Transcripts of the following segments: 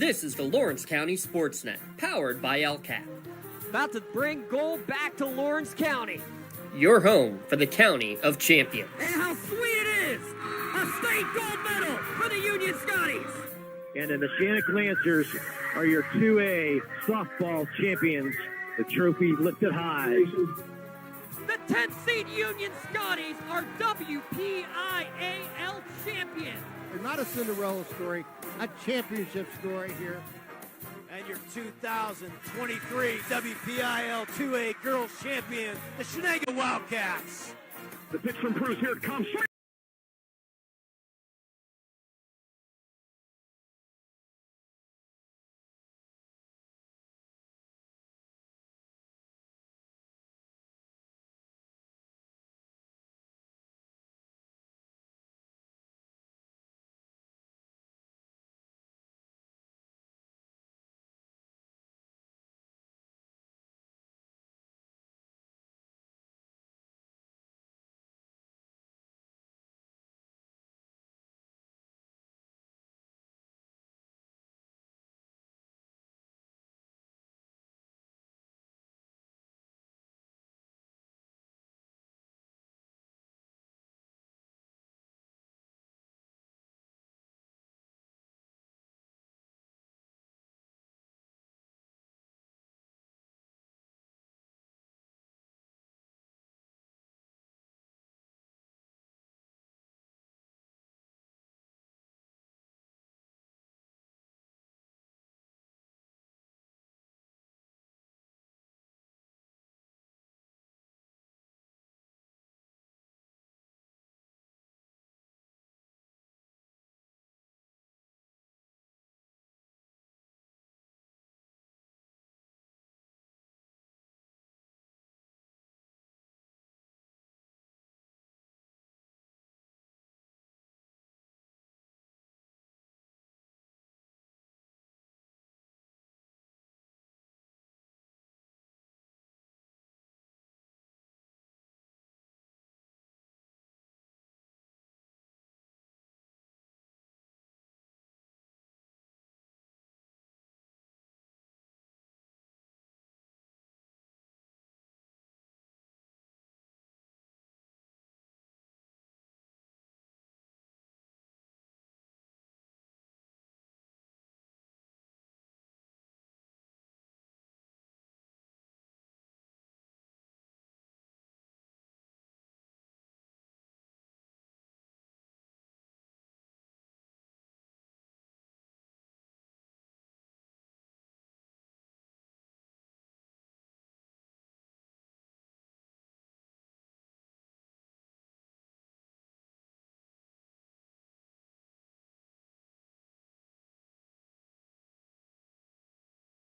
This is the Lawrence County SportsNet, powered by LCAP. About to bring gold back to Lawrence County. Your home for the County of Champions. And how sweet it is! A state gold medal for the Union Scotties! And the Shannock Lancers are your 2A softball champions. The trophy lifted high. The 10th seed Union Scotties are WPIAL champions. Not a Cinderella story, a championship story here. And your 2023 WPIL 2A Girls Champion, the Shenango Wildcats. The pitch from Cruz, here it comes.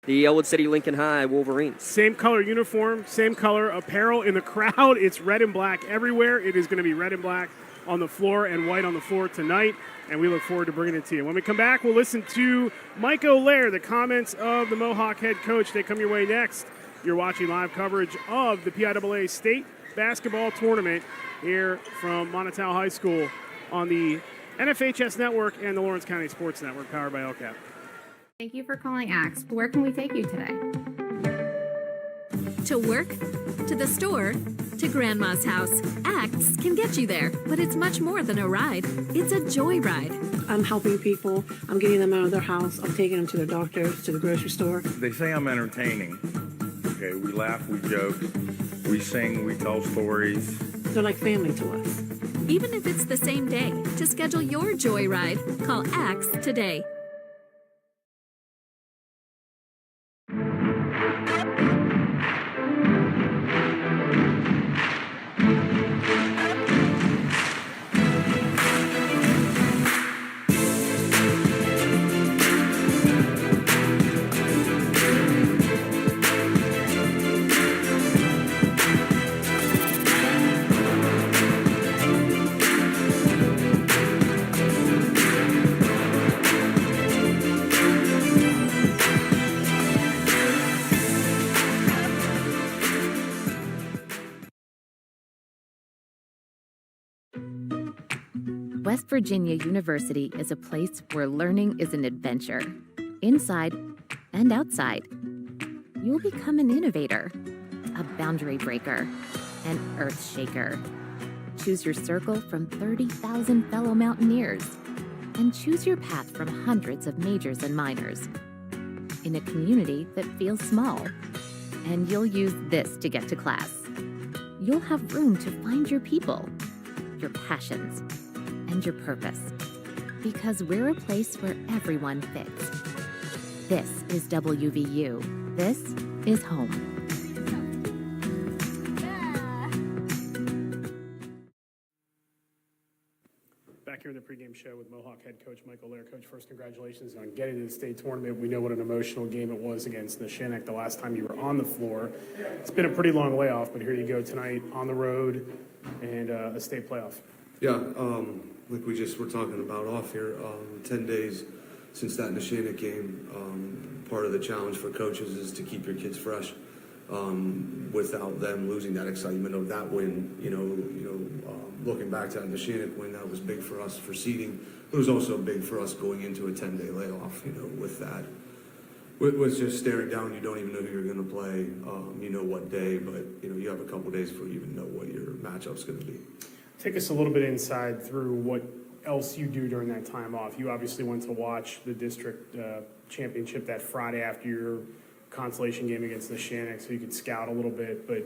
The Elwood City Lincoln High Wolverines. Same color uniform, same color apparel in the crowd. It's red and black everywhere. It is going to be red and black on the floor and white on the floor tonight, and we look forward to bringing it to you. When we come back, we'll listen to Mike O'Lair, the comments of the Mohawk head coach. They come your way next. You're watching live coverage of the PIAA State Basketball Tournament here from Moniteau High School on the NFHS Network and the Lawrence County Sports Network, powered by LCAP. Thank you for calling Axe. Where can we take you today? To work, to the store, to Grandma's house. Acts can get you there, but it's much more than a ride. It's a joyride. I'm helping people. I'm getting them out of their house. I'm taking them to their doctors, to the grocery store. They say I'm entertaining. Okay, we laugh, we joke, we sing, we tell stories. They're like family to us. Even if it's the same day, to schedule your joyride, call Acts today. West Virginia University is a place where learning is an adventure, inside and outside. You'll become an innovator, a boundary breaker, an earth shaker. Choose your circle from 30,000 fellow mountaineers, and choose your path from hundreds of majors and minors. In a community that feels small, and you'll use this to get to class. You'll have room to find your people, your passions, and your purpose, because we're a place where everyone fits. This is WVU. This is home. Back here in the pregame show with Mohawk head coach Michael Lair. Coach, first, congratulations on getting to the state tournament. We know what an emotional game it was against Neshannock the last time you were on the floor. It's been a pretty long layoff, but here you go tonight on the road and a state playoff. Yeah, like we just were talking about off here, 10 days since that Neshannock game. Part of the challenge for coaches is to keep your kids fresh without them losing that excitement of that win. Looking back to that Neshannock win, that was big for us for seeding. It was also big for us going into a 10-day layoff. With that, with just staring down, you don't even know who you're going to play. What day, but you have a couple days before you even know what your matchup's going to be. Take us a little bit inside through what else you do during that time off. You obviously went to watch the district championship that Friday after your consolation game against Neshannock, so you could scout a little bit. But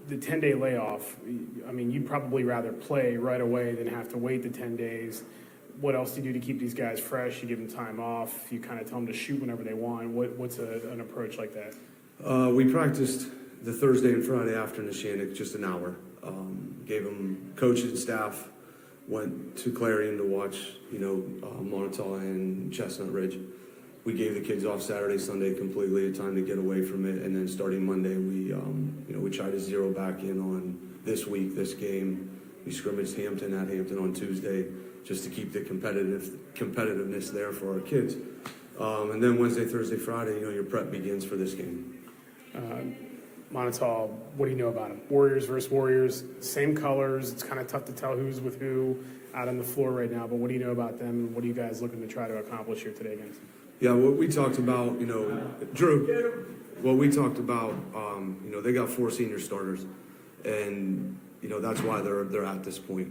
the 10-day layoff, I mean, you'd probably rather play right away than have to wait the 10 days. What else do you do to keep these guys fresh? You give them time off. You kind of tell them to shoot whenever they want. What's an approach like that? We practiced the Thursday and Friday after Neshannock, just an hour. Gave them coaches and staff, went to Clarion to watch, Moniteau and Chestnut Ridge. We gave the kids off Saturday, Sunday completely, a time to get away from it, and then starting Monday, we tried to zero back in on this week, this game. We scrimmaged Hampton at Hampton on Tuesday, just to keep the competitiveness there for our kids. And then Wednesday, Thursday, Friday, your prep begins for this game. Moniteau, what do you know about them? Warriors versus Warriors, same colors. It's kind of tough to tell who's with who out on the floor right now, but what do you know about them, and what are you guys looking to try to accomplish here today against them? Yeah, what we talked about, Drew, what we talked about, they got 4 senior starters, and, that's why they're at this point.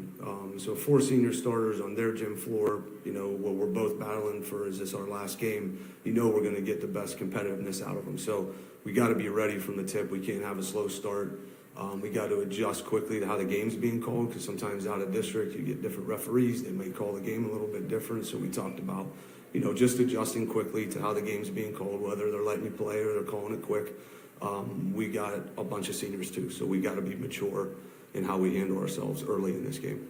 So 4 senior starters on their gym floor, what we're both battling for is this our last game. We're going to get the best competitiveness out of them. So we got to be ready from the tip. We can't have a slow start. We got to adjust quickly to how the game's being called, because sometimes out of district you get different referees. They may call the game a little bit different. So we talked about, just adjusting quickly to how the game's being called, whether they're letting you play or they're calling it quick. We got a bunch of seniors too, so we got to be mature in how we handle ourselves early in this game.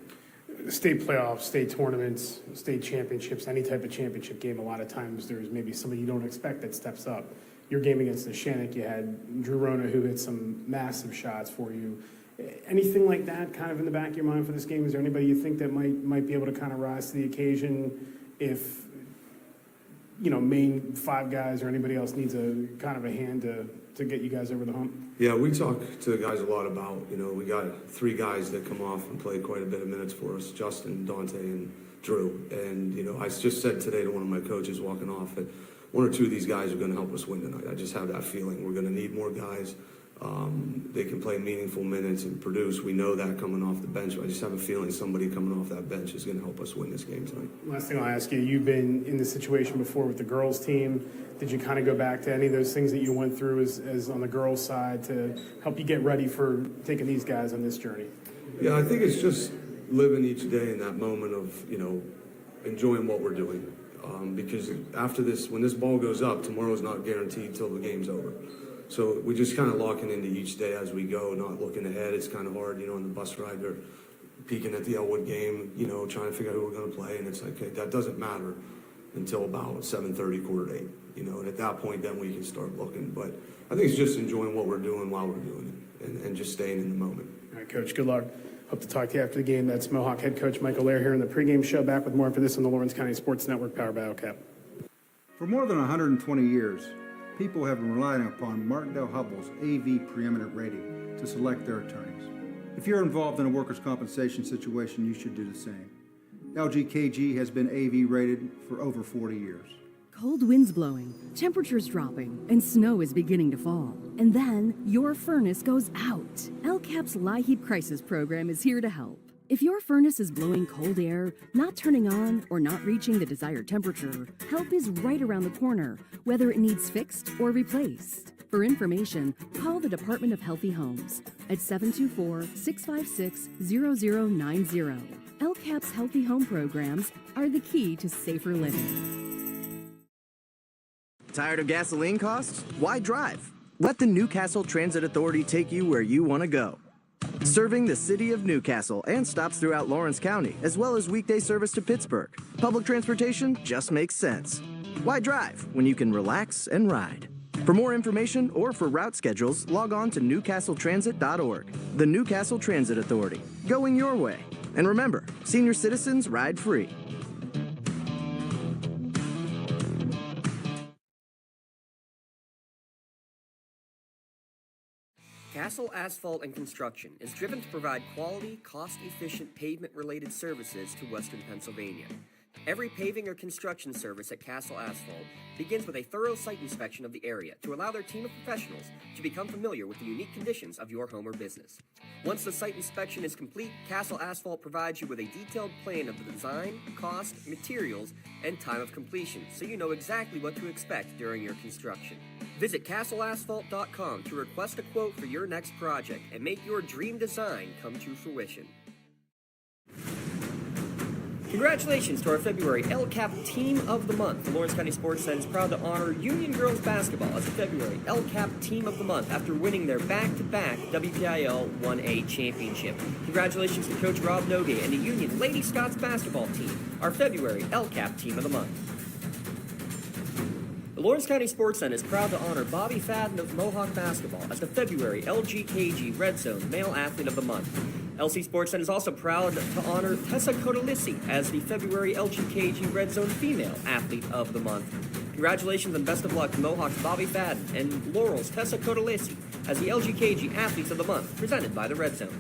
State playoffs, state tournaments, state championships, any type of championship game, a lot of times there's maybe somebody you don't expect that steps up. Your game against Neshannock, you had Drew Rona, who hit some massive shots for you. Anything like that kind of in the back of your mind for this game? Is there anybody you think that might be able to kind of rise to the occasion if, main 5 guys or anybody else needs a kind of a hand to get you guys over the hump? Yeah, we talk to the guys a lot about, we got 3 guys that come off and play quite a bit of minutes for us, Justin, Dante, and Drew. And, I just said today to one of my coaches walking off that 1 or 2 of these guys are going to help us win tonight. I just have that feeling. We're going to need more guys they can play meaningful minutes and produce. We know that coming off the bench. I just have a feeling somebody coming off that bench is going to help us win this game tonight. Last thing I'll ask you, you've been in this situation before with the girls team. Did you kind of go back to any of those things that you went through as on the girls side to help you get ready for taking these guys on this journey? Yeah, I think it's just living each day in that moment of, enjoying what we're doing. Because after this, when this ball goes up, tomorrow's not guaranteed till the game's over. So we're just kind of locking into each day as we go, not looking ahead. It's kind of hard, on the bus ride, they're peeking at the Elwood game, trying to figure out who we're going to play. And it's like, okay, that doesn't matter until about 7:30, 7:45. And at that point, then we can start looking. But I think it's just enjoying what we're doing while we're doing it and just staying in the moment. All right, Coach, good luck. Hope to talk to you after the game. That's Mohawk head coach Michael Lair here in the pregame show. Back with more for this on the Lawrence County Sports Network, powered by LCAP. For more than 120 years, people have been relying upon Martin Hubbell's AV preeminent rating to select their attorneys. If you're involved in a workers' compensation situation, you should do the same. LGKG has been AV rated for over 40 years. Cold winds blowing, temperatures dropping, and snow is beginning to fall. And then your furnace goes out. LCAP's LIHEAP Crisis Program is here to help. If your furnace is blowing cold air, not turning on, or not reaching the desired temperature, help is right around the corner, whether it needs fixed or replaced. For information, call the Department of Healthy Homes at 724-656-0090. LCAP's Healthy Home programs are the key to safer living. Tired of gasoline costs? Why drive? Let the Newcastle Transit Authority take you where you want to go. Serving the city of Newcastle and stops throughout Lawrence County, as well as weekday service to Pittsburgh. Public transportation just makes sense. Why drive when you can relax and ride? For more information or for route schedules, log on to newcastletransit.org. The Newcastle Transit Authority, going your way. And remember, senior citizens ride free. Castle Asphalt and Construction is driven to provide quality, cost-efficient pavement-related services to Western Pennsylvania. Every paving or construction service at Castle Asphalt begins with a thorough site inspection of the area to allow their team of professionals to become familiar with the unique conditions of your home or business. Once the site inspection is complete, Castle Asphalt provides you with a detailed plan of the design, cost, materials, and time of completion, so you know exactly what to expect during your construction. Visit castleasphalt.com to request a quote for your next project and make your dream design come to fruition. Congratulations to our February LCAP Team of the Month. The Lawrence County SportsNet is proud to honor Union Girls Basketball as the February LCAP Team of the Month after winning their back-to-back WPIL 1A championship. Congratulations to Coach Rob Nogue and the Union Lady Scots basketball team, our February LCAP Team of the Month. The Lawrence County SportsNet is proud to honor Bobby Fadden of Mohawk basketball as the February LGKG Red Zone Male Athlete of the Month. LC SportsNet is also proud to honor Tessa Codalissi as the February LGKG Red Zone Female Athlete of the Month. Congratulations and best of luck to Mohawk's Bobby Fadden and Laurel's Tessa Codalissi as the LGKG Athletes of the Month, presented by the Red Zone.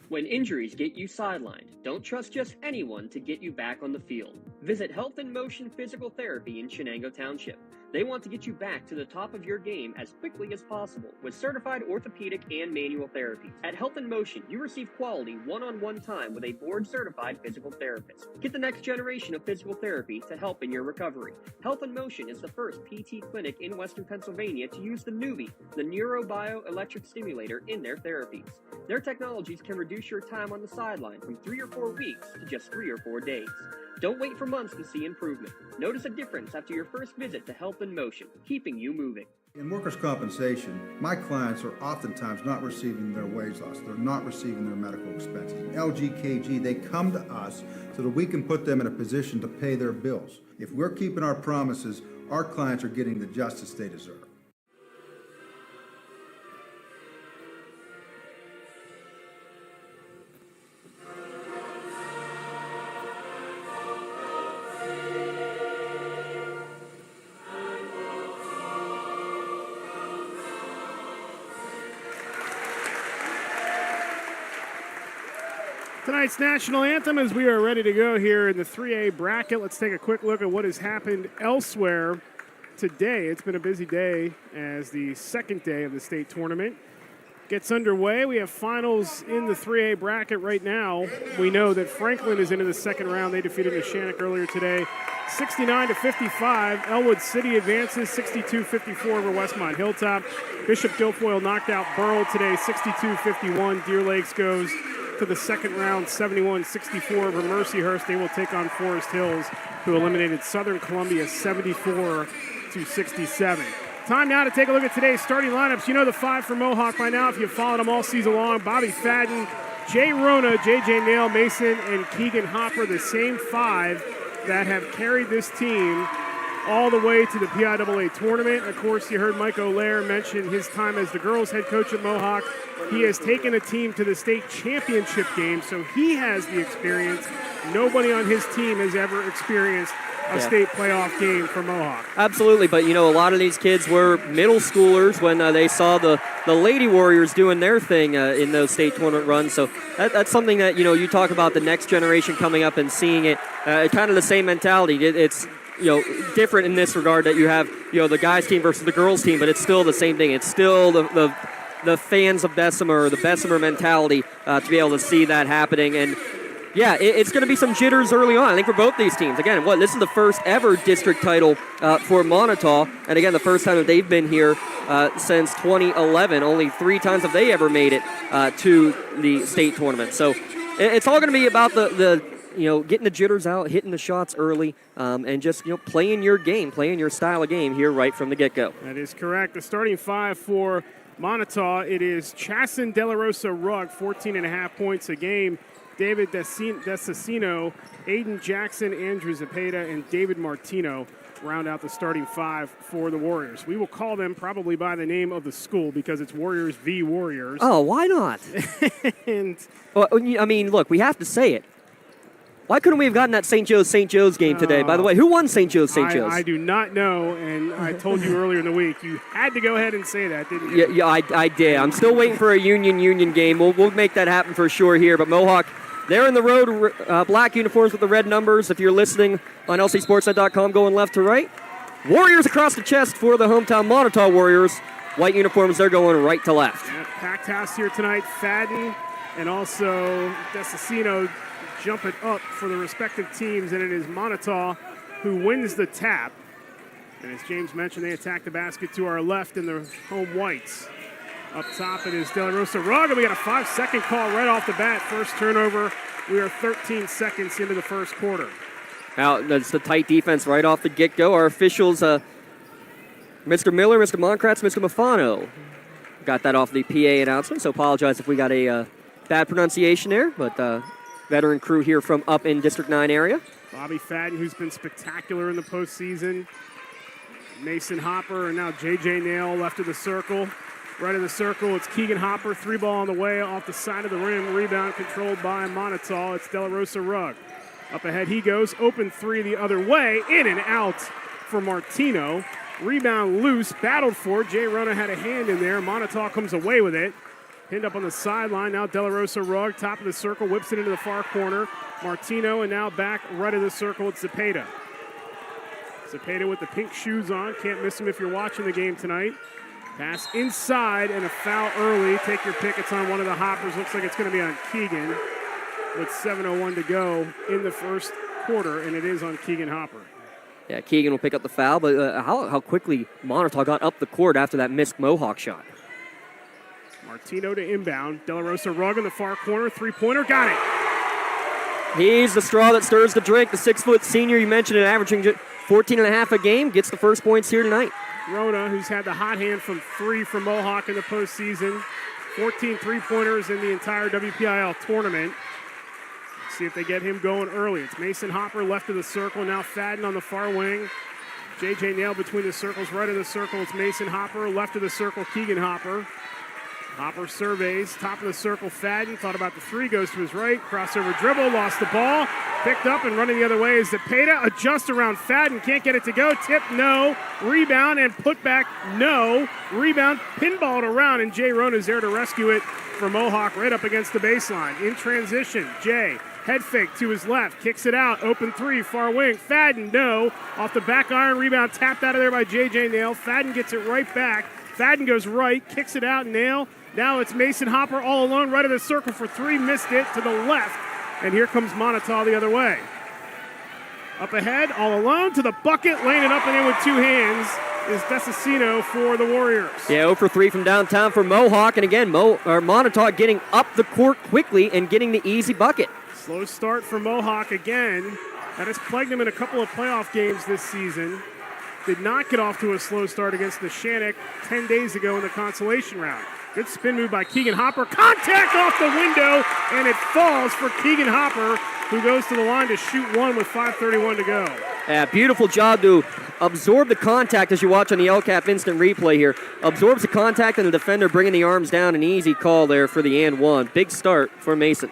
When injuries get you sidelined, don't trust just anyone to get you back on the field. Visit Health in Motion Physical Therapy in Shenango Township. They want to get you back to the top of your game as quickly as possible with certified orthopedic and manual therapies. At Health in Motion, you receive quality one-on-one time with a board-certified physical therapist. Get the next generation of physical therapy to help in your recovery. Health in Motion is the first PT clinic in Western Pennsylvania to use the Nuvie, the neurobioelectric stimulator, in their therapies. Their technologies can reduce your time on the sideline from 3 or 4 weeks to just 3 or 4 days. Don't wait for months to see improvement. Notice a difference after your first visit to Health in Motion, keeping you moving. In workers' compensation, my clients are oftentimes not receiving their wage loss. They're not receiving their medical expenses. LGKG, they come to us so that we can put them in a position to pay their bills. If we're keeping our promises, our clients are getting the justice they deserve. Tonight's national anthem, as we are ready to go here in the 3A bracket. Let's take a quick look at what has happened elsewhere today. It's been a busy day as the second day of the state tournament gets underway. We have finals in the 3A bracket right now. We know that Franklin is into the second round. They defeated Neshannock earlier today, 69-55. Elwood City advances 62-54 over Westmont Hilltop. Bishop Guilfoyle knocked out Burrell today, 62-51. Deer Lakes goes to the second round, 71-64 over Mercyhurst. They will take on Forest Hills, who eliminated Southern Columbia 74-67. Time now to take a look at today's starting lineups. You know the five for Mohawk by now if you've followed them all season long. Bobby Fadden, Jay Rona, J.J. Nail, Mason, and Keegan Hopper, the same five that have carried this team all the way to the PIAA tournament. Of course, you heard Mike O'Lear mention his time as the girls' head coach at Mohawk. He has taken a team to the state championship game, so he has the experience. Nobody on his team has ever experienced a state playoff game for Mohawk. Absolutely, but a lot of these kids were middle schoolers when they saw the Lady Warriors doing their thing in those state tournament runs. So that's something that you talk about the next generation coming up and seeing it. Kind of the same mentality. It's different in this regard that you have the guys team versus the girls team, but it's still the same thing. It's still the fans of Bessemer, the Bessemer mentality to be able to see that happening. And yeah, it's going to be some jitters early on, I think, for both these teams. Again, this is the first ever district title for Moniteau, and again, the first time that they've been here since 2011. Only 3 times have they ever made it to the state tournament. So it's all going to be about the getting the jitters out, hitting the shots early, and just playing your game, playing your style of game here right from the get-go. That is correct. The starting five for Moniteau, it is Chasen De La Rosa Rugg, 14.5 points a game. David Desasino, Aiden Jackson, Andrew Zepeda, and David Martino round out the starting five for the Warriors. We will call them probably by the name of the school because it's Warriors v. Warriors. Oh, why not? Look, we have to say it. Why couldn't we have gotten that St. Joe's game today? By the way, who won St. Joe's? I do not know, and I told you earlier in the week you had to go ahead and say that, didn't you? Yeah, I did. I'm still waiting for a Union game. We'll make that happen for sure here. But Mohawk, they're in the road, black uniforms with the red numbers. If you're listening on lcsportsnet.com, going left to right. Warriors across the chest for the hometown Moniteau Warriors. White uniforms, they're going right to left. Yeah, packed house here tonight. Fadden and also Desasino jump it up for the respective teams, and it is Moniteau who wins the tap. And as James mentioned, they attack the basket to our left in the home whites. Up top, it is De La Rosa Rugg, and we got a 5-second call right off the bat. First turnover. We are 13 seconds into the first quarter. Now, that's the tight defense right off the get-go. Our officials, Mr. Miller, Mr. Moncratz, Mr. Mafano, got that off the PA announcement, so apologize if we got a bad pronunciation there, but veteran crew here from up in District 9 area. Bobby Fadden, who's been spectacular in the postseason. Mason Hopper, and now J.J. Nail left of the circle. Right of the circle, it's Keegan Hopper. 3 ball on the way off the side of the rim. Rebound controlled by Moniteau. It's De La Rosa Rugg. Up ahead he goes. Open 3 the other way. In and out for Martino. Rebound loose. Battled for. Jay Rona had a hand in there. Moniteau comes away with it. Pinned up on the sideline. Now De La Rosa Rugg. Top of the circle. Whips it into the far corner. Martino, and now back right of the circle. It's Zepeda. Zepeda with the pink shoes on. Can't miss him if you're watching the game tonight. Pass inside and a foul early. Take your pick. It's on one of the Hoppers. Looks like it's going to be on Keegan with 7:01 to go in the first quarter, and it is on Keegan Hopper. Yeah, Keegan will pick up the foul, but how quickly Moniteau got up the court after that missed Mohawk shot. Martino to inbound. De La Rosa Rugg in the far corner. 3-pointer. Got it. He's the straw that stirs the drink. The 6-foot senior you mentioned, averaging 14.5 a game, gets the first points here tonight. Rona, who's had the hot hand from 3 from Mohawk in the postseason. 14 3-pointers in the entire WPIL tournament. Let's see if they get him going early. It's Mason Hopper left of the circle. Now Fadden on the far wing. J.J. Nail between the circles. Right of the circle, it's Mason Hopper. Left of the circle, Keegan Hopper. Hopper surveys. Top of the circle, Fadden. Thought about the 3. Goes to his right. Crossover dribble. Lost the ball. Picked up and running the other way is Zepeda. Adjust around Fadden. Can't get it to go. Tip, no. Rebound and put back, no. Rebound, pinballed around, and Jay Rona's there to rescue it for Mohawk right up against the baseline. In transition, Jay Head fake to his left, kicks it out, open three, far wing. Fadden, no. Off the back iron, rebound tapped out of there by J.J. Nail. Fadden gets it right back. Fadden goes right, kicks it out, Nail. Now it's Mason Hopper all alone, right of the circle for three, missed it to the left. And here comes Moniteau the other way. Up ahead, all alone to the bucket, laying it up and in with two hands is Desicino for the Warriors. Yeah, 0 for 3 from downtown for Mohawk. And again, Moniteau getting up the court quickly and getting the easy bucket. Slow start for Mohawk again. That has plagued them in a couple of playoff games this season. Did not get off to a slow start against the Shannock 10 days ago in the consolation round. Good spin move by Keegan Hopper. Contact off the window, and it falls for Keegan Hopper, who goes to the line to shoot one with 5:31 to go. Yeah, beautiful job to absorb the contact as you watch on the LCAP instant replay here. Absorbs the contact and the defender bringing the arms down. An easy call there for the and one. Big start for Mason.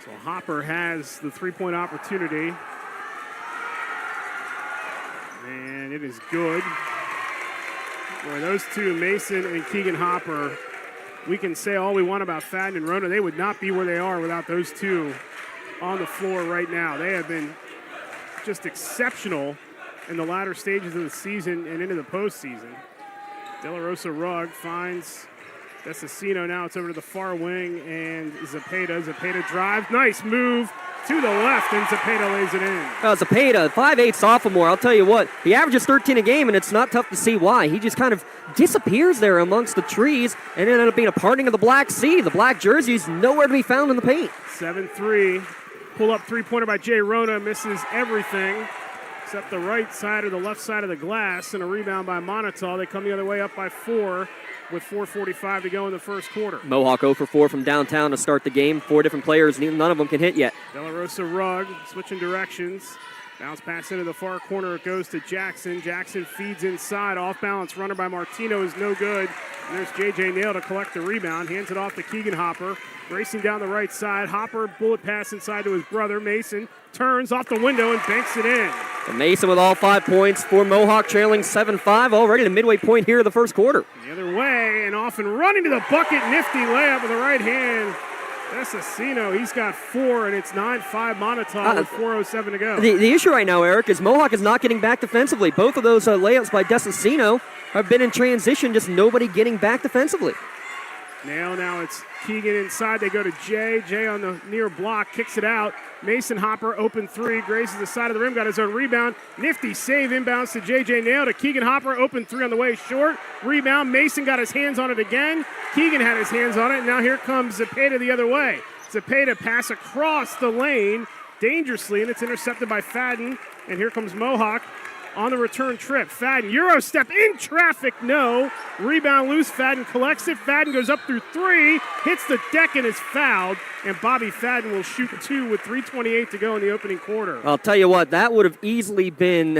So Hopper has the three-point opportunity. And it is good. Boy, those two, Mason and Keegan Hopper, we can say all we want about Fadden and Rona. They would not be where they are without those two on the floor right now. They have been just exceptional in the latter stages of the season and into the postseason. De La Rosa Rugg finds Desicino. Now it's over to the far wing, and Zepeda. Zepeda drives. Nice move to the left, and Zepeda lays it in. Zepeda, 5'8" sophomore. I'll tell you what, he averages 13 a game, and it's not tough to see why. He just kind of disappears there amongst the trees, and it ended up being a parting of the Black Sea. The black jersey is nowhere to be found in the paint. 7-3. Pull-up three-pointer by Jay Rona. Misses everything except the right side or the left side of the glass, and a rebound by Moniteau. They come the other way up by 4 with 4:45 to go in the first quarter. Mohawk 0 for 4 from downtown to start the game. 4 different players, none of them can hit yet. De La Rosa Rugg switching directions. Bounce pass into the far corner. It goes to Jackson. Jackson feeds inside. Off balance runner by Martino is no good. And there's J.J. Nail to collect the rebound. Hands it off to Keegan Hopper. Racing down the right side. Hopper bullet pass inside to his brother. Mason turns off the window and banks it in. So Mason with all 5 points for Mohawk, trailing 7-5 already the midway point here of the first quarter. The other way, and off and running to the bucket. Nifty layup with the right hand. Desicino, he's got 4, and it's 9-5 Moniteau with 4:07 to go. The issue right now, Eric, is Mohawk is not getting back defensively. Both of those layups by Desicino have been in transition, just nobody getting back defensively. Now it's Keegan inside. They go to Jay. Jay on the near block, kicks it out. Mason Hopper, open three, grazes the side of the rim, got his own rebound. Nifty save, inbounds to J.J. Nail to Keegan Hopper, open three on the way short. Rebound, Mason got his hands on it again. Keegan had his hands on it, and now here comes Zepeda the other way. Zepeda pass across the lane dangerously, and it's intercepted by Fadden. And here comes Mohawk on the return trip. Fadden, Euro step in traffic, no. Rebound loose, Fadden collects it. Fadden goes up through 3, hits the deck and is fouled. And Bobby Fadden will shoot 2 with 3:28 to go in the opening quarter. I'll tell you what, that would have easily been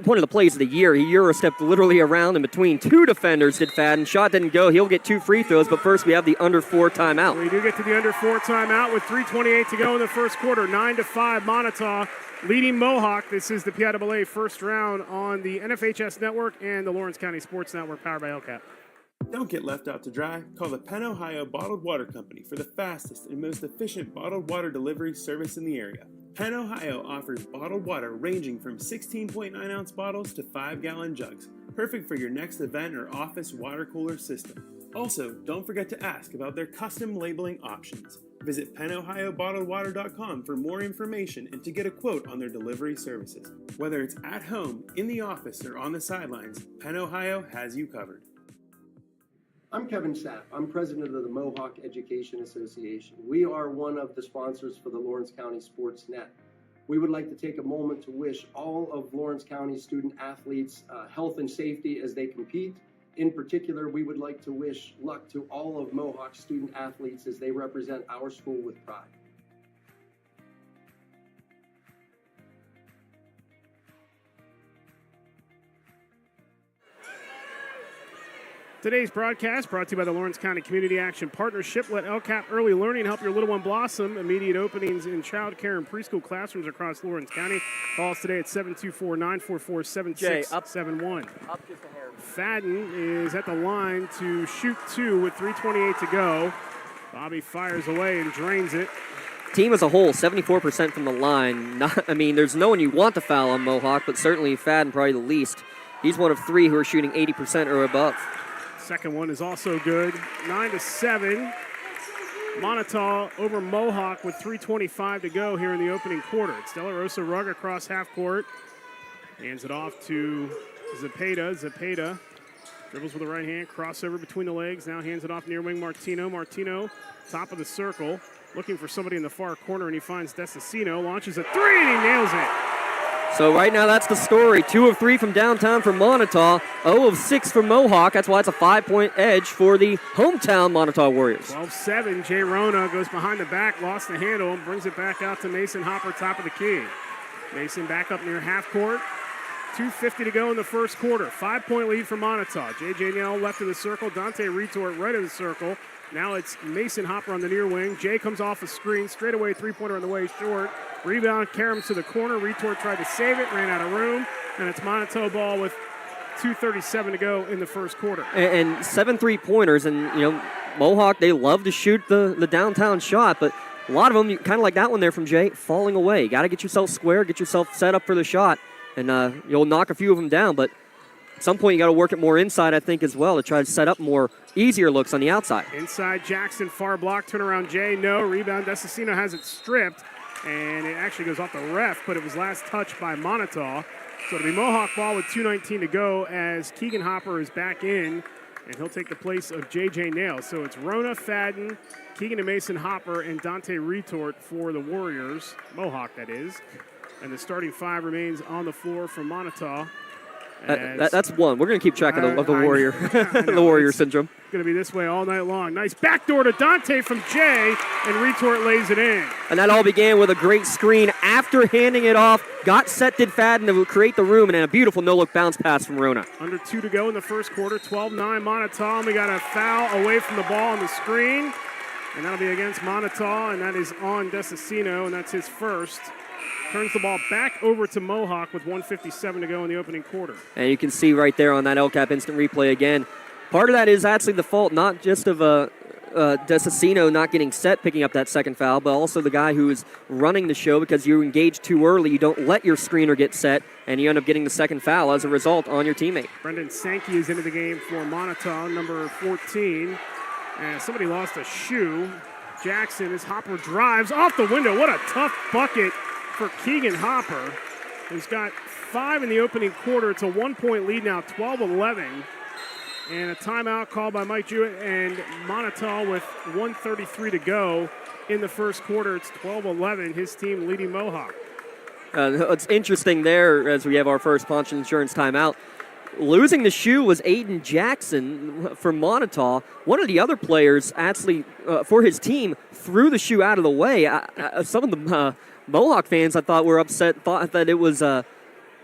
one of the plays of the year. He Euro stepped literally around in between 2 defenders, did Fadden. Shot didn't go. He'll get 2 free throws, but first we have the under 4 timeout. We do get to the under 4 timeout with 3:28 to go in the first quarter. 9-5 Moniteau leading Mohawk. This is the Piaa first round on the NFHS Network and the Lawrence County Sports Network, powered by LCAP. Don't get left out to dry. Call the Penn Ohio Bottled Water Company for the fastest and most efficient bottled water delivery service in the area. Penn Ohio offers bottled water ranging from 16.9-ounce bottles to 5-gallon jugs, perfect for your next event or office water cooler system. Also, don't forget to ask about their custom labeling options. Visit PennOhioBottledWater.com for more information and to get a quote on their delivery services. Whether it's at home, in the office, or on the sidelines, Penn Ohio has you covered. I'm Kevin Sapp. I'm president of the Mohawk Education Association. We are one of the sponsors for the Lawrence County SportsNet. We would like to take a moment to wish all of Lawrence County student athletes health and safety as they compete. In particular, we would like to wish luck to all of Mohawk student athletes as they represent our school with pride. Today's broadcast brought to you by the Lawrence County Community Action Partnership. Let LCAP Early Learning help your little one blossom. Immediate openings in child care and preschool classrooms across Lawrence County. Call us today at 724-944-7671. Up just a hair. Fadden is at the line to shoot 2 with 3:28 to go. Bobby fires away and drains it. Team as a whole, 74% from the line. There's no one you want to foul on Mohawk, but certainly Fadden probably the least. He's one of 3 who are shooting 80% or above. Second one is also good. 9-7. Moniteau over Mohawk with 3:25 to go here in the opening quarter. It's De La Rosa Rugg across half court. Hands it off to Zepeda. Zepeda dribbles with the right hand, crossover between the legs. Now hands it off near wing Martino. Martino, top of the circle, looking for somebody in the far corner, and he finds Desicino. Launches a 3, and he nails it. So right now that's the story. 2 of 3 from downtown for Moniteau. 0 of 6 for Mohawk. That's why it's a 5-point edge for the hometown Moniteau Warriors. 12-7. Jay Rona goes behind the back, lost the handle, and brings it back out to Mason Hopper, top of the key. Mason back up near half court. 2:50 to go in the first quarter. 5-point lead for Moniteau. J.J. Nell left of the circle. Dante Retort right of the circle. Now it's Mason Hopper on the near wing. Jay comes off a screen. Straight away, three-pointer on the way short. Rebound, Karams to the corner. Retort tried to save it, ran out of room. And it's Moniteau ball with 2:37 to go in the first quarter. And 7 3-pointers. And, Mohawk, they love to shoot the downtown shot. But a lot of them, kind of like that one there from Jay, falling away. You got to get yourself square, get yourself set up for the shot. And you'll knock a few of them down. But at some point, you got to work it more inside, I think, as well, to try to set up more easier looks on the outside. Inside Jackson, far block, turnaround Jay, no. Rebound, Desicino has it stripped, and it actually goes off the ref, but it was last touched by Moniteau. So it'll be Mohawk ball with 2:19 to go as Keegan Hopper is back in, and he'll take the place of J.J. Nail. So it's Rona, Fadden, Keegan and Mason Hopper, and Dante Retort for the Warriors, Mohawk that is. And the starting 5 remains on the floor for Moniteau. That's one. We're going to keep track of the Warrior, the Warrior syndrome. It's going to be this way all night long. Nice backdoor to Dante from Jay, and Retort lays it in. And that all began with a great screen after handing it off. Got set, did Fadden to create the room, and then a beautiful no-look bounce pass from Rona. Under 2 to go in the first quarter. 12-9 Moniteau, and we got a foul away from the ball on the screen. And that'll be against Moniteau, and that is on Desicino, and that's his first. Turns the ball back over to Mohawk with 1:57 to go in the opening quarter. And you can see right there on that LCAP instant replay again. Part of that is actually the fault not just of Desicino not getting set, picking up that second foul, but also the guy who is running the show because you engage too early. You don't let your screener get set, and you end up getting the second foul as a result on your teammate. Brendan Sankey is into the game for Moniteau, number 14. And somebody lost a shoe. Jackson, as Hopper drives off the window. What a tough bucket for Keegan Hopper, who's got 5 in the opening quarter. It's a 1-point lead now, 12-11. And a timeout called by Mike Jewett and Moniteau with 1:33 to go in the first quarter. It's 12-11, his team leading Mohawk. It's interesting there as we have our first Ponch Insurance timeout. Losing the shoe was Aiden Jackson for Moniteau. One of the other players actually, for his team, threw the shoe out of the way. Some of the Mohawk fans, I thought, were upset, thought that it was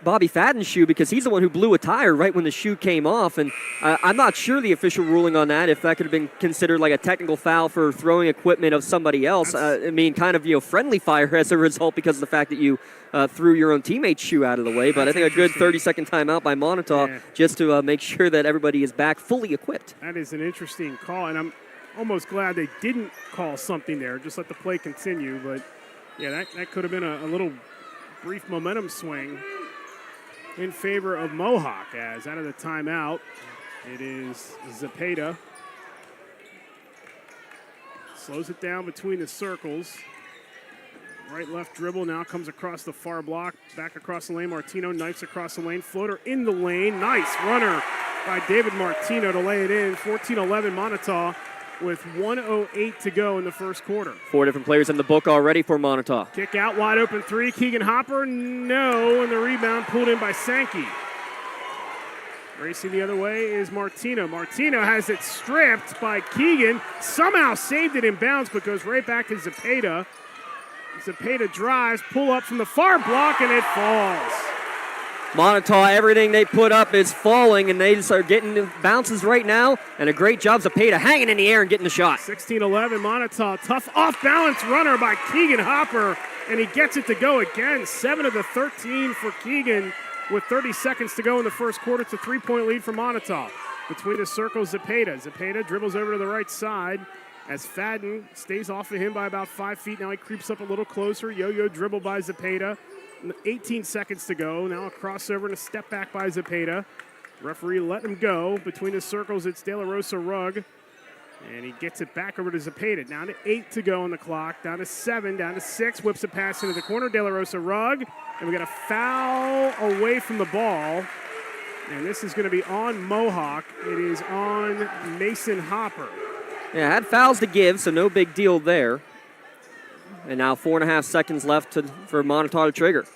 Bobby Fadden's shoe because he's the one who blew a tire right when the shoe came off. And I'm not sure the official ruling on that, if that could have been considered like a technical foul for throwing equipment of somebody else. Kind of, friendly fire as a result because of the fact that you threw your own teammate's shoe out of the way. But I think a good 30-second timeout by Moniteau just to make sure that everybody is back fully equipped. That is an interesting call, and I'm almost glad they didn't call something there. Just let the play continue. But, yeah, that could have been a little brief momentum swing in favor of Mohawk, as out of the timeout, it is Zepeda. Slows it down between the circles. Right, left dribble, now comes across the far block, back across the lane. Martino knifes across the lane, floater in the lane. Nice runner by David Martino to lay it in. 14-11 Moniteau with 1:08 to go in the first quarter. 4 different players in the book already for Moniteau. Kick out, wide open 3. Keegan Hopper, no, and the rebound pulled in by Sankey. Racing the other way is Martino. Martino has it stripped by Keegan. Somehow saved it in bounds, but goes right back to Zepeda. Zepeda drives, pull up from the far block, and it falls. Moniteau, everything they put up is falling, and they just are getting bounces right now, and a great job. Zapata hanging in the air and getting the shot. 16-11, Moniteau, tough off-balance runner by Keegan Hopper, and he gets it to go again. 7 of the 13 for Keegan with 30 seconds to go in the first quarter. It's a 3-point lead for Moniteau. Between the circles, Zapata. Zapata dribbles over to the right side as Fadden stays off of him by about 5 feet. Now he creeps up a little closer. Yo-yo dribble by Zapata. 18 seconds to go. Now a crossover and a step back by Zapata. Referee let him go. Between the circles, it's De La Rosa Rugg. And he gets it back over to Zapata. Down to 8 to go on the clock. Down to 7, down to 6. Whips a pass into the corner. De La Rosa Rugg. And we got a foul away from the ball. And this is going to be on Mohawk. It is on Mason Hopper. Yeah, had fouls to give, so no big deal there. And now 4.5 seconds left for Moniteau to trigger.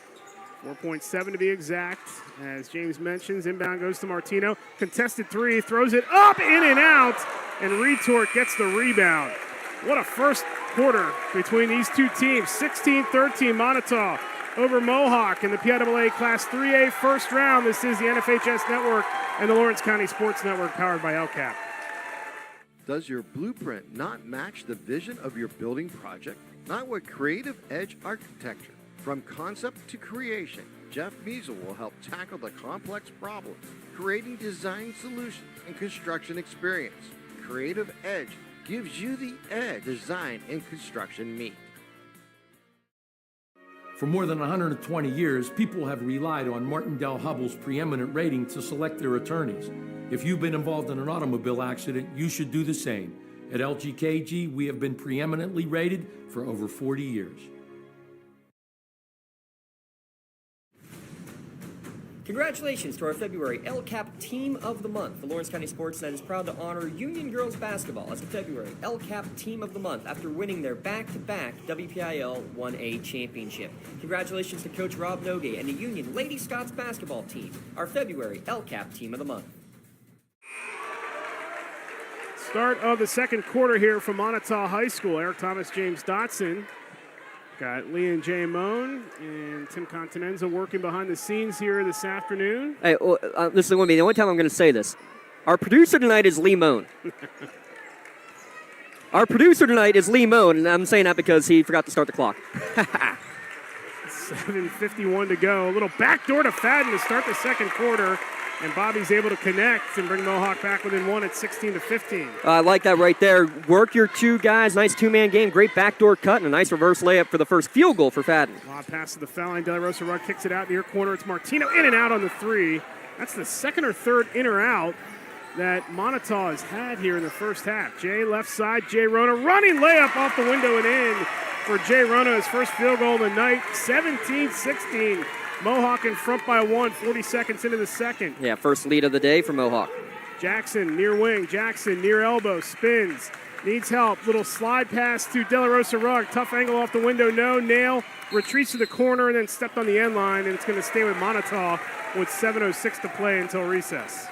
4.7 to be exact. As James mentions, inbound goes to Martino. Contested 3, throws it up, in and out, and Retort gets the rebound. What a first quarter between these two teams. 16-13 Moniteau over Mohawk in the PIAA Class 3A first round. This is the NFHS Network and the Lawrence County Sports Network powered by LCAP. Does your blueprint not match the vision of your building project? Not with Creative Edge Architecture. From concept to creation, Jeff Measle will help tackle the complex problems, creating design solutions and construction experience. Creative Edge gives you the edge design and construction meet. For more than 120 years, people have relied on Martin-Del-Hubbell's preeminent rating to select their attorneys. If you've been involved in an automobile accident, you should do the same. At LGKG, we have been preeminently rated for over 40 years. Congratulations to our February LCAP Team of the Month. The Lawrence County SportsNet is proud to honor Union Girls Basketball as the February LCAP Team of the Month after winning their back-to-back WPIL 1A championship. Congratulations to Coach Rob Nogue and the Union Lady Scots basketball team, our February LCAP Team of the Month. Start of the second quarter here from Moniteau High School. Eric Thomas, James Dotson. Got Leon J. Moan and Tim Continenza working behind the scenes here this afternoon. Hey, this is going to be the only time I'm going to say this. Our producer tonight is Lee Moan. Our producer tonight is Lee Moan, and I'm saying that because he forgot to start the clock. 7:51 to go. A little backdoor to Fadden to start the second quarter. And Bobby's able to connect and bring Mohawk back within one at 16-15. I like that right there. Work your two guys. Nice two-man game. Great backdoor cut and a nice reverse layup for the first field goal for Fadden. Lob pass to the foul line. De La Rosa Rugg kicks it out near corner. It's Martino in and out on the 3. That's the second or third in or out that Moniteau has had here in the first half. Jay left side. Jay Rona running layup off the window and in for Jay Rona. His first field goal of the night. 17-16. Mohawk in front by 1, 40 seconds into the second. Yeah, first lead of the day for Mohawk. Jackson near wing. Jackson near elbow. Spins. Needs help. Little slide pass to De La Rosa Rugg. Tough angle off the window. No. Nail. Retreats to the corner and then stepped on the end line. And it's going to stay with Moniteau with 7:06 to play until recess.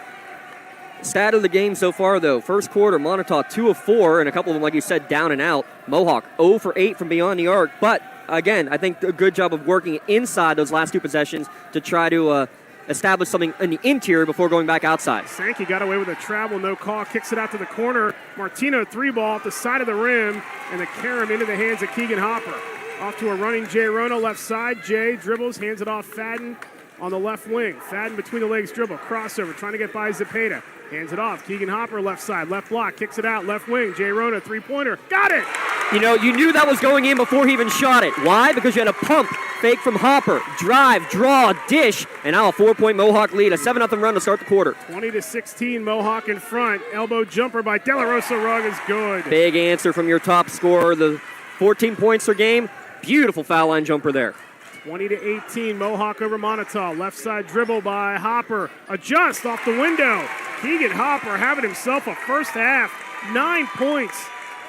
Stat of the game so far, though. First quarter, Moniteau 2 of 4, and a couple of them, like you said, down and out. Mohawk 0 for 8 from beyond the arc. But, again, I think a good job of working inside those last two possessions to try to establish something in the interior before going back outside. Sankey got away with a travel, no call. Kicks it out to the corner. Martino 3-ball off the side of the rim, and the carom into the hands of Keegan Hopper. Off to a running Jay Rono, left side. Jay dribbles, hands it off Fadden on the left wing. Fadden between the legs dribble, crossover, trying to get by Zapata. Hands it off. Keegan Hopper, left side, left block, kicks it out, left wing. Jay Rona, three-pointer. Got it! You know, you knew that was going in before he even shot it. Why? Because you had a pump fake from Hopper. Drive, draw, dish, and now a 4-point Mohawk lead. A 7-0 run to start the quarter. 20-16, Mohawk in front. Elbow jumper by De La Rosa Rugg is good. Big answer from your top scorer. The 14 points per game. Beautiful foul line jumper there. 20-18, Mohawk over Moniteau. Left side dribble by Hopper. Adjust off the window. Keegan Hopper having himself a first half. 9 points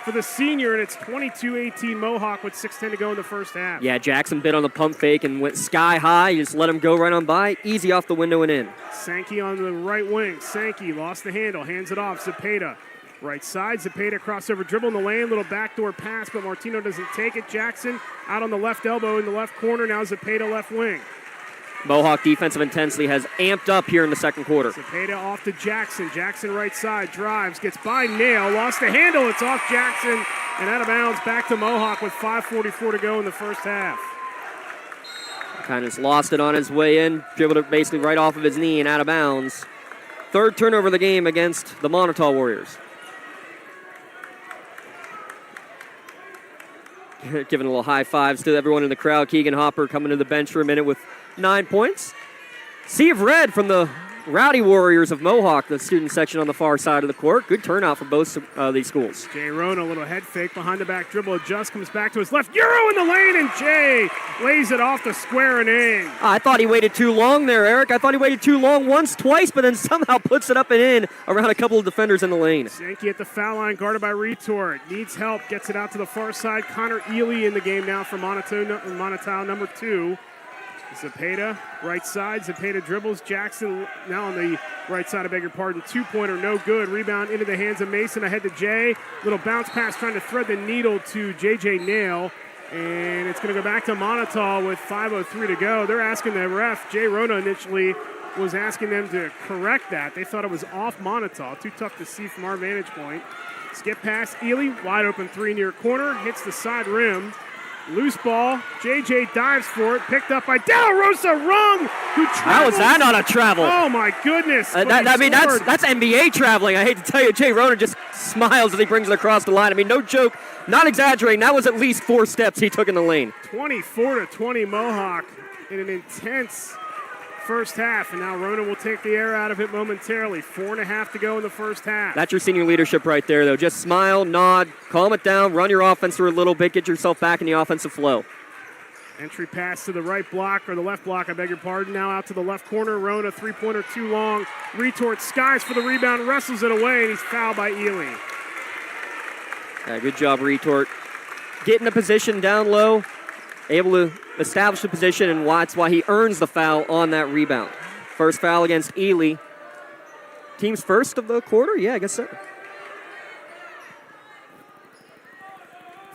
for the senior, and it's 22-18 Mohawk with 6:10 to go in the first half. Yeah, Jackson bit on the pump fake and went sky high. You just let him go right on by. Easy off the window and in. Sankey on the right wing. Sankey lost the handle. Hands it off. Zapata. Right side, Zapata crossover dribble in the lane, little backdoor pass, but Martino doesn't take it. Jackson out on the left elbow in the left corner, now Zapata left wing. Mohawk defensive intensity has amped up here in the second quarter. Cepeda off to Jackson. Jackson right side, drives, gets by Nail, lost the handle. It's off Jackson and out of bounds. Back to Mohawk with 5:44 to go in the first half. Kind of just lost it on his way in, dribbled it basically right off of his knee and out of bounds. Third turnover of the game against the Moniteau Warriors. Giving a little high fives to everyone in the crowd. Keegan Hopper coming to the bench for a minute with 9 points. Sea of Red from the Rowdy Warriors of Mohawk, the student section on the far side of the court. Good turnout for both these schools. Jay Rona, a little head fake behind the back dribble. Adjust, comes back to his left. Euro in the lane, and Jay lays it off the square and in. I thought he waited too long there, Eric. I thought he waited too long once, twice, but then somehow puts it up and in around a couple of defenders in the lane. Sankey at the foul line, guarded by Retort. Needs help, gets it out to the far side. Connor Ely in the game now for Moniteau, number 2. Cepeda, right side. Cepeda dribbles. Jackson now on the right side, I beg your pardon. 2-pointer, no good. Rebound into the hands of Mason. Ahead to Jay. Little bounce pass trying to thread the needle to J.J. Nail. And it's going to go back to Moniteau with 5:03 to go. They're asking the ref. Jay Rona initially was asking them to correct that. They thought it was off Moniteau. Too tough to see from our vantage point. Skip pass. Ely, wide open 3 near corner. Hits the side rim. Loose ball. JJ dives for it. Picked up by De La Rosa Rung, who travels. How is that not a travel? Oh, my goodness. That's NBA traveling. I hate to tell you, Jay Rona just smiles as he brings it across the line. I mean, no joke, not exaggerating. That was at least 4 steps he took in the lane. 24-20 Mohawk in an intense first half, and now Rona will take the air out of it momentarily. 4.5 to go in the first half. That's your senior leadership right there, though. Just smile, nod, calm it down, run your offense for a little bit, get yourself back in the offensive flow. Entry pass to the right block, or the left block, I beg your pardon. Now out to the left corner. Rona, 3-pointer too long. Retort skies for the rebound, wrestles it away, and he's fouled by Ely. Yeah, good job, Retort. Getting the position down low, able to establish the position, and that's why he earns the foul on that rebound. First foul against Ely. Team's first of the quarter? Yeah, I guess so.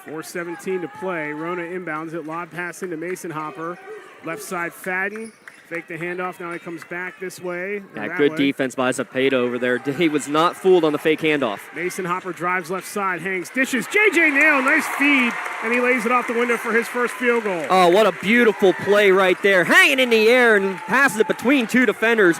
4:17 to play. Rona inbounds it. Lob pass into Mason Hopper. Left side Fadden. Fake the handoff. Now he comes back this way. Yeah, good defense by Cepeda over there. He was not fooled on the fake handoff. Mason Hopper drives left side, hangs, dishes. J.J. Nail, nice feed, and he lays it off the window for his first field goal. Oh, what a beautiful play right there. Hanging in the air and passes it between 2 defenders.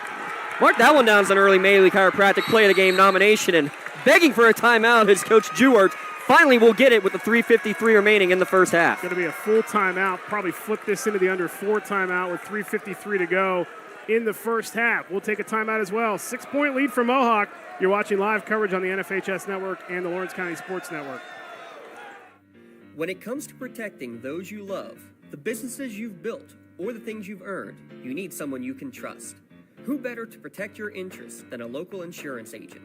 Mark that one down as an early Maley Chiropractic Play of the Game nomination, and begging for a timeout, his coach Jewart finally will get it with the 3:53 remaining in the first half. Going to be a full timeout. Probably flip this into the under 4 timeout with 3:53 to go in the first half. We'll take a timeout as well. 6-point lead for Mohawk. You're watching live coverage on the NFHS Network and the Lawrence County Sports Network. When it comes to protecting those you love, the businesses you've built, or the things you've earned, you need someone you can trust. Who better to protect your interests than a local insurance agent?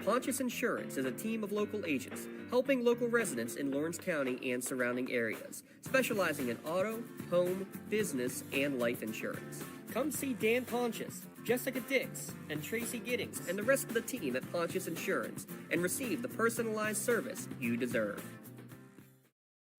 Pontius Insurance is a team of local agents helping local residents in Lawrence County and surrounding areas, specializing in auto, home, business, and life insurance. Come see Dan Pontius, Jessica Dix, and Tracy Giddings, and the rest of the team at Pontius Insurance, and receive the personalized service you deserve.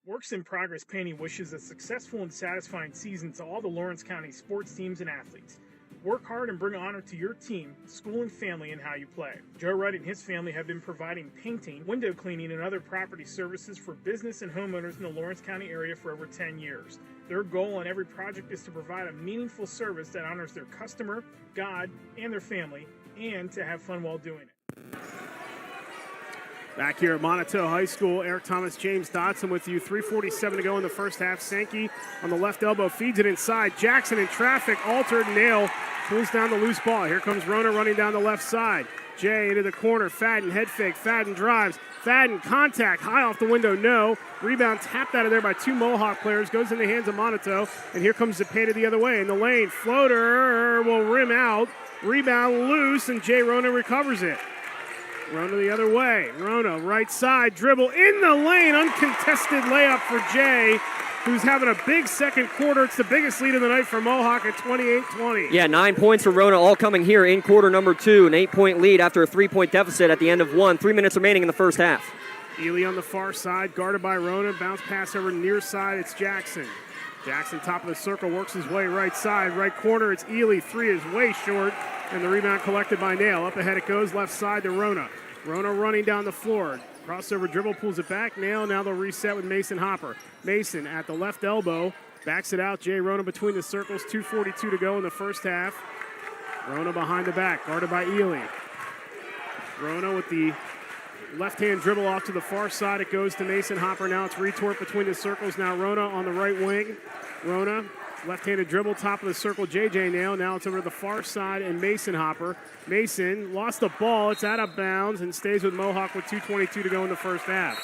Works in Progress Painting wishes a successful and satisfying season to all the Lawrence County sports teams and athletes. Work hard and bring honor to your team, school, and family in how you play. Joe Wright and his family have been providing painting, window cleaning, and other property services for business and homeowners in the Lawrence County area for over 10 years. Their goal on every project is to provide a meaningful service that honors their customer, God, and their family, and to have fun while doing it. Back here at Moniteau High School, Eric Thomas, James Dodson with you. 3:47 to go in the first half. Sankey on the left elbow feeds it inside. Jackson in traffic, altered. Nail pulls down the loose ball. Here comes Rona running down the left side. Jay into the corner. Fadden head fake. Fadden drives. Fadden contact. High off the window. No. Rebound tapped out of there by 2 Mohawk players. Goes in the hands of Moniteau. And here comes Cepeda the other way. In the lane. Floater will rim out. Rebound loose. And Jay Rona recovers it. Rona the other way. Rona right side. Dribble in the lane. Uncontested layup for Jay, who's having a big second quarter. It's the biggest lead of the night for Mohawk at 28-20. Yeah, 9 points for Rona, all coming here in quarter number 2. An 8-point lead after a 3-point deficit at the end of 1. 3 minutes remaining in the first half. Ely on the far side, guarded by Rona. Bounce pass over near side. It's Jackson. Jackson, top of the circle, works his way right side. Right corner, it's Ely. Three is way short, and the rebound collected by Nail. Up ahead it goes, left side to Rona. Rona running down the floor. Crossover dribble, pulls it back. Nail, now they'll reset with Mason Hopper. Mason at the left elbow, backs it out. Jay Rona between the circles, 2:42 to go in the first half. Rona behind the back, guarded by Ely. Rona with the left-hand dribble off to the far side. It goes to Mason Hopper. Now it's retort between the circles. Now Rona on the right wing. Rona, left-handed dribble, top of the circle. JJ Nail. Now it's over to the far side and Mason Hopper. Mason lost the ball. It's out of bounds and stays with Mohawk with 2:22 to go in the first half.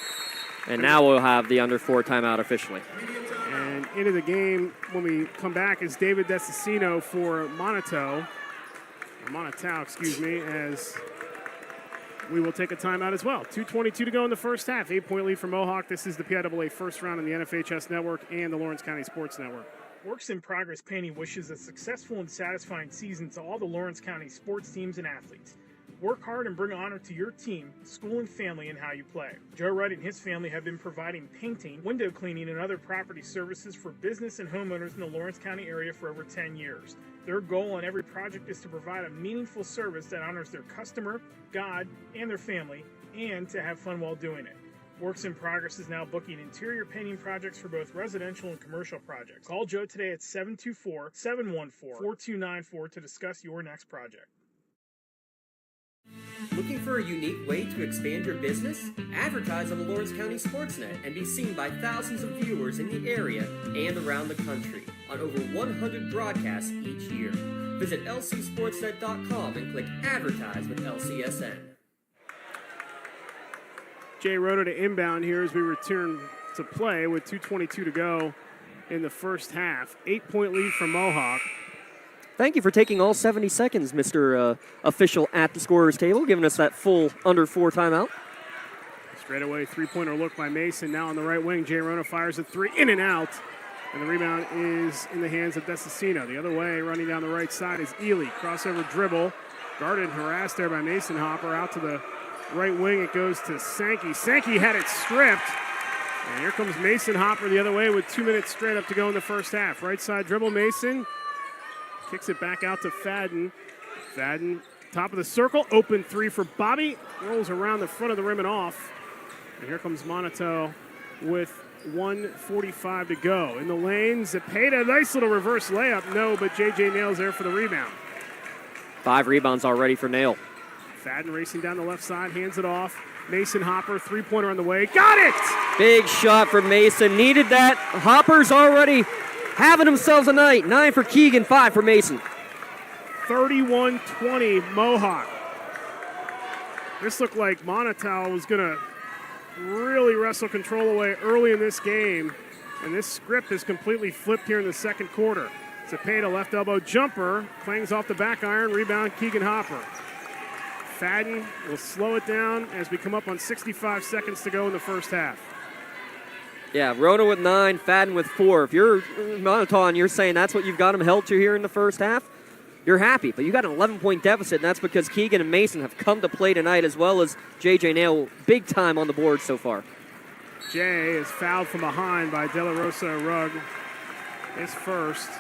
And now we'll have the under 4 timeout officially. And into the game when we come back is David Desicino for Moniteau, excuse me, as we will take a timeout as well. 2:22 to go in the first half. 8-point lead for Mohawk. This is the PIAA first round on the NFHS Network and the Lawrence County Sports Network. Works in Progress Painting wishes a successful and satisfying season to all the Lawrence County sports teams and athletes. Work hard and bring honor to your team, school, and family in how you play. Joe Wright and his family have been providing painting, window cleaning, and other property services for business and homeowners in the Lawrence County area for over 10 years. Their goal on every project is to provide a meaningful service that honors their customer, God, and their family, and to have fun while doing it. Works in Progress is now booking interior painting projects for both residential and commercial projects. Call Joe today at 724-714-4294 to discuss your next project. Looking for a unique way to expand your business? Advertise on the Lawrence County SportsNet and be seen by thousands of viewers in the area and around the country on over 100 broadcasts each year. Visit lcsportsnet.com and click Advertise with LCSN. Jay Rona to inbound here as we return to play with 2:22 to go in the first half. 8-point lead for Mohawk. Thank you for taking all 70 seconds, Mr. Official at the scorer's table, giving us that full under 4 timeout. Straight away, three-pointer look by Mason. Now on the right wing, Jay Rona fires a three, in and out. And the rebound is in the hands of Desicino. The other way, running down the right side, is Ely. Crossover dribble, guarded and harassed there by Mason Hopper. Out to the right wing, it goes to Sankey. Sankey had it stripped. And here comes Mason Hopper the other way with 2 minutes straight up to go in the first half. Right side dribble, Mason. Kicks it back out to Fadden. Fadden, top of the circle, open three for Bobby. Rolls around the front of the rim and off. And here comes Moniteau with 1:45 to go. In the lane, Zepeda, nice little reverse layup. No, but JJ Nail's there for the rebound. 5 rebounds already for Nail. Fadden racing down the left side, hands it off. Mason Hopper, three-pointer on the way. Got it! Big shot for Mason. Needed that. Hopper's already having themselves a night. 9 for Keegan, 5 for Mason. 31-20 Mohawk. This looked like Moniteau was going to really wrestle control away early in this game, and this script is completely flipped here in the second quarter. Zepeda, left elbow jumper, clangs off the back iron, rebound Keegan Hopper. Fadden will slow it down as we come up on 65 seconds to go in the first half. Yeah, Rona with 9, Fadden with 4. If you're Moniteau and you're saying that's what you've got him held to here in the first half, you're happy. But you got an 11-point deficit, and that's because Keegan and Mason have come to play tonight, as well as JJ Nail, big time on the board so far. Jay is fouled from behind by De La Rosa Rugg. His first.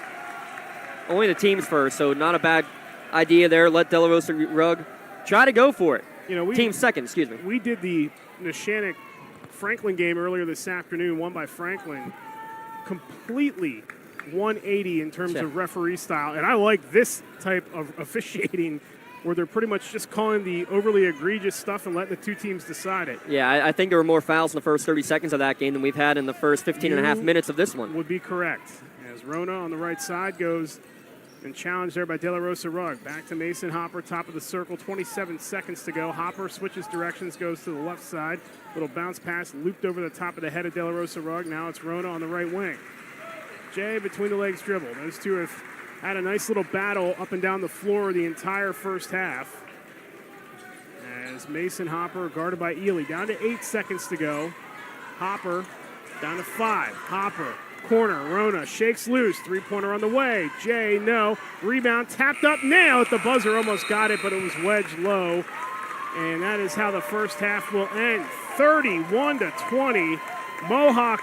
Only the team's first, so not a bad idea there. Let De La Rosa Rugg try to go for it. Team's second, excuse me. We did the Neshannock-Franklin game earlier this afternoon, won by Franklin. Completely 180 in terms of referee style. And I like this type of officiating where they're pretty much just calling the overly egregious stuff and letting the two teams decide it. Yeah, I think there were more fouls in the first 30 seconds of that game than we've had in the first 15 and a half minutes of this one. Would be correct. As Rona on the right side goes and challenged there by De La Rosa Rugg. Back to Mason Hopper, top of the circle, 27 seconds to go. Hopper switches directions, goes to the left side. Little bounce pass looped over the top of the head of De La Rosa Rugg. Now it's Rona on the right wing. Jay between the legs dribble. Those two have had a nice little battle up and down the floor the entire first half. As Mason Hopper guarded by Ely. Down to 8 seconds to go. Hopper down to 5. Hopper, corner, Rona shakes loose. Three-pointer on the way. Jay, no. Rebound tapped up. Nail at the buzzer. Almost got it, but it was wedged low. And that is how the first half will end. 31-20. Mohawk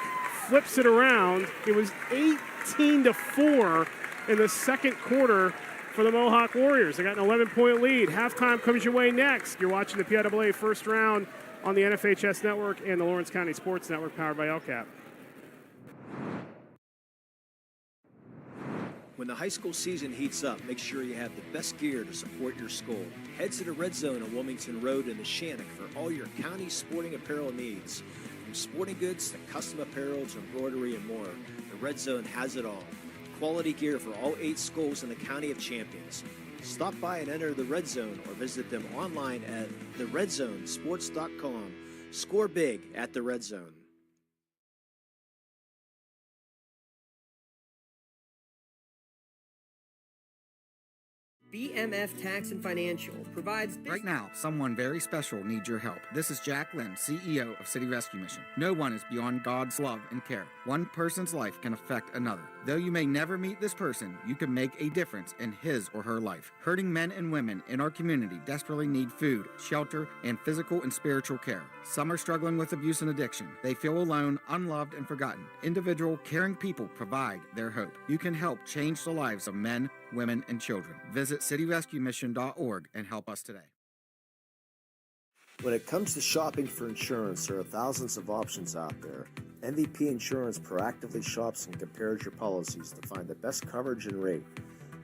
flips it around. It was 18-4 in the second quarter for the Mohawk Warriors. They got an 11-point lead. Halftime comes your way next. You're watching the Piaa first round on the NFHS Network and the Lawrence County Sports Network, powered by LCAP. When the high school season heats up, make sure you have the best gear to support your school. Head to the Red Zone on Wilmington Road in the Shannock for all your county sporting apparel needs. From sporting goods to custom apparel to embroidery and more, the Red Zone has it all. Quality gear for all 8 schools in the County of Champions. Stop by and enter the Red Zone or visit them online at theredzonesports.com. Score big at the Red Zone. BMF Tax and Financial provides... Right now, someone very special needs your help. This is Jack Lynn, CEO of City Rescue Mission. No one is beyond God's love and care. One person's life can affect another. Though you may never meet this person, you can make a difference in his or her life. Hurting men and women in our community desperately need food, shelter, and physical and spiritual care. Some are struggling with abuse and addiction. They feel alone, unloved, and forgotten. Individual, caring people provide their hope. You can help change the lives of men, women, and children. Visit cityrescuemission.org and help us today. When it comes to shopping for insurance, there are thousands of options out there. MVP Insurance proactively shops and compares your policies to find the best coverage and rate.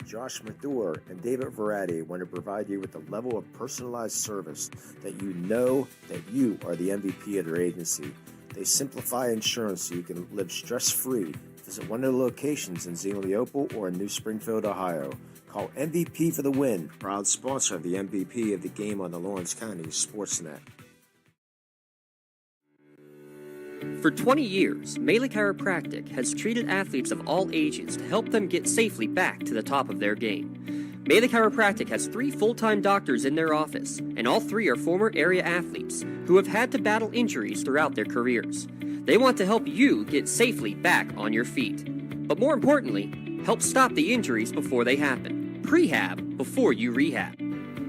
Josh Mathur and David Verratti want to provide you with a level of personalized service that you know that you are the MVP of their agency. They simplify insurance so you can live stress-free. Visit one of the locations in Xenopal or in New Springfield, Ohio. Call MVP for the win, proud sponsor of the MVP of the game on the Lawrence County SportsNet. For 20 years, Melee Chiropractic has treated athletes of all ages to help them get safely back to the top of their game. Melee Chiropractic has 3 full-time doctors in their office, and all 3 are former area athletes who have had to battle injuries throughout their careers. They want to help you get safely back on your feet. But more importantly, help stop the injuries before they happen. Prehab before you rehab.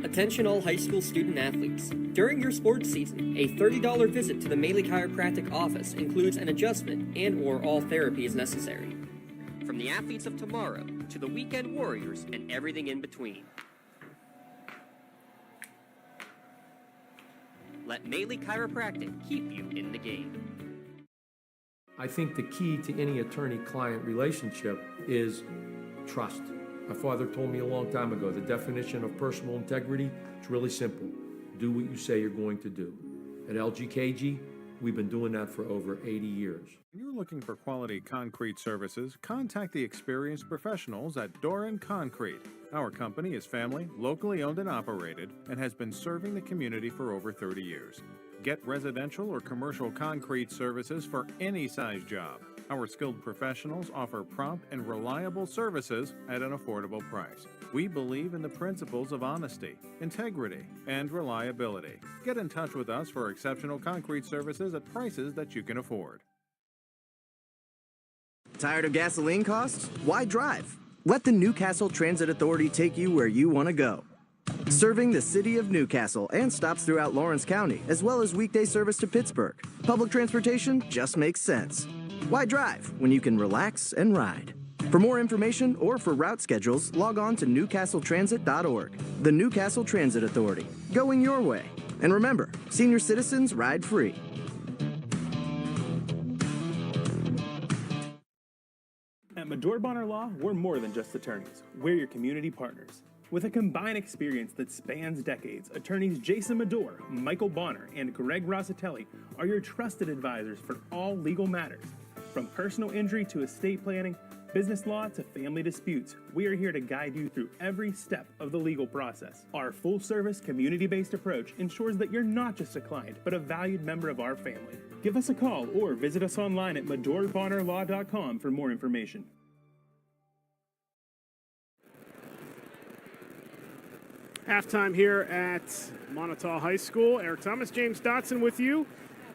Attention all high school student athletes. During your sports season, a $30 visit to the Melee Chiropractic office includes an adjustment and/or all therapy is necessary. From the athletes of tomorrow to the weekend warriors and everything in between. Let Melee Chiropractic keep you in the game. I think the key to any attorney-client relationship is trust. My father told me a long time ago, the definition of personal integrity is really simple. Do what you say you're going to do. At LGKG, we've been doing that for over 80 years. When you're looking for quality concrete services, contact the experienced professionals at Doran Concrete. Our company is family, locally owned and operated, and has been serving the community for over 30 years. Get residential or commercial concrete services for any size job. Our skilled professionals offer prompt and reliable services at an affordable price. We believe in the principles of honesty, integrity, and reliability. Get in touch with us for exceptional concrete services at prices that you can afford. Tired of gasoline costs? Why drive? Let the Newcastle Transit Authority take you where you want to go. Serving the city of Newcastle and stops throughout Lawrence County, as well as weekday service to Pittsburgh. Public transportation just makes sense. Why drive when you can relax and ride? For more information or for route schedules, log on to newcastletransit.org. The Newcastle Transit Authority, going your way. And remember, senior citizens ride free. At Medore Bonner Law, we're more than just attorneys. We're your community partners. With a combined experience that spans decades, attorneys Jason Medore, Michael Bonner, and Greg Rossitelli are your trusted advisors for all legal matters. From personal injury to estate planning, business law to family disputes, we are here to guide you through every step of the legal process. Our full-service, community-based approach ensures that you're not just a client, but a valued member of our family. Give us a call or visit us online at MedoreBonnerLaw.com for more information. Halftime here at Moniteau High School. Eric Thomas, James Dotson with you.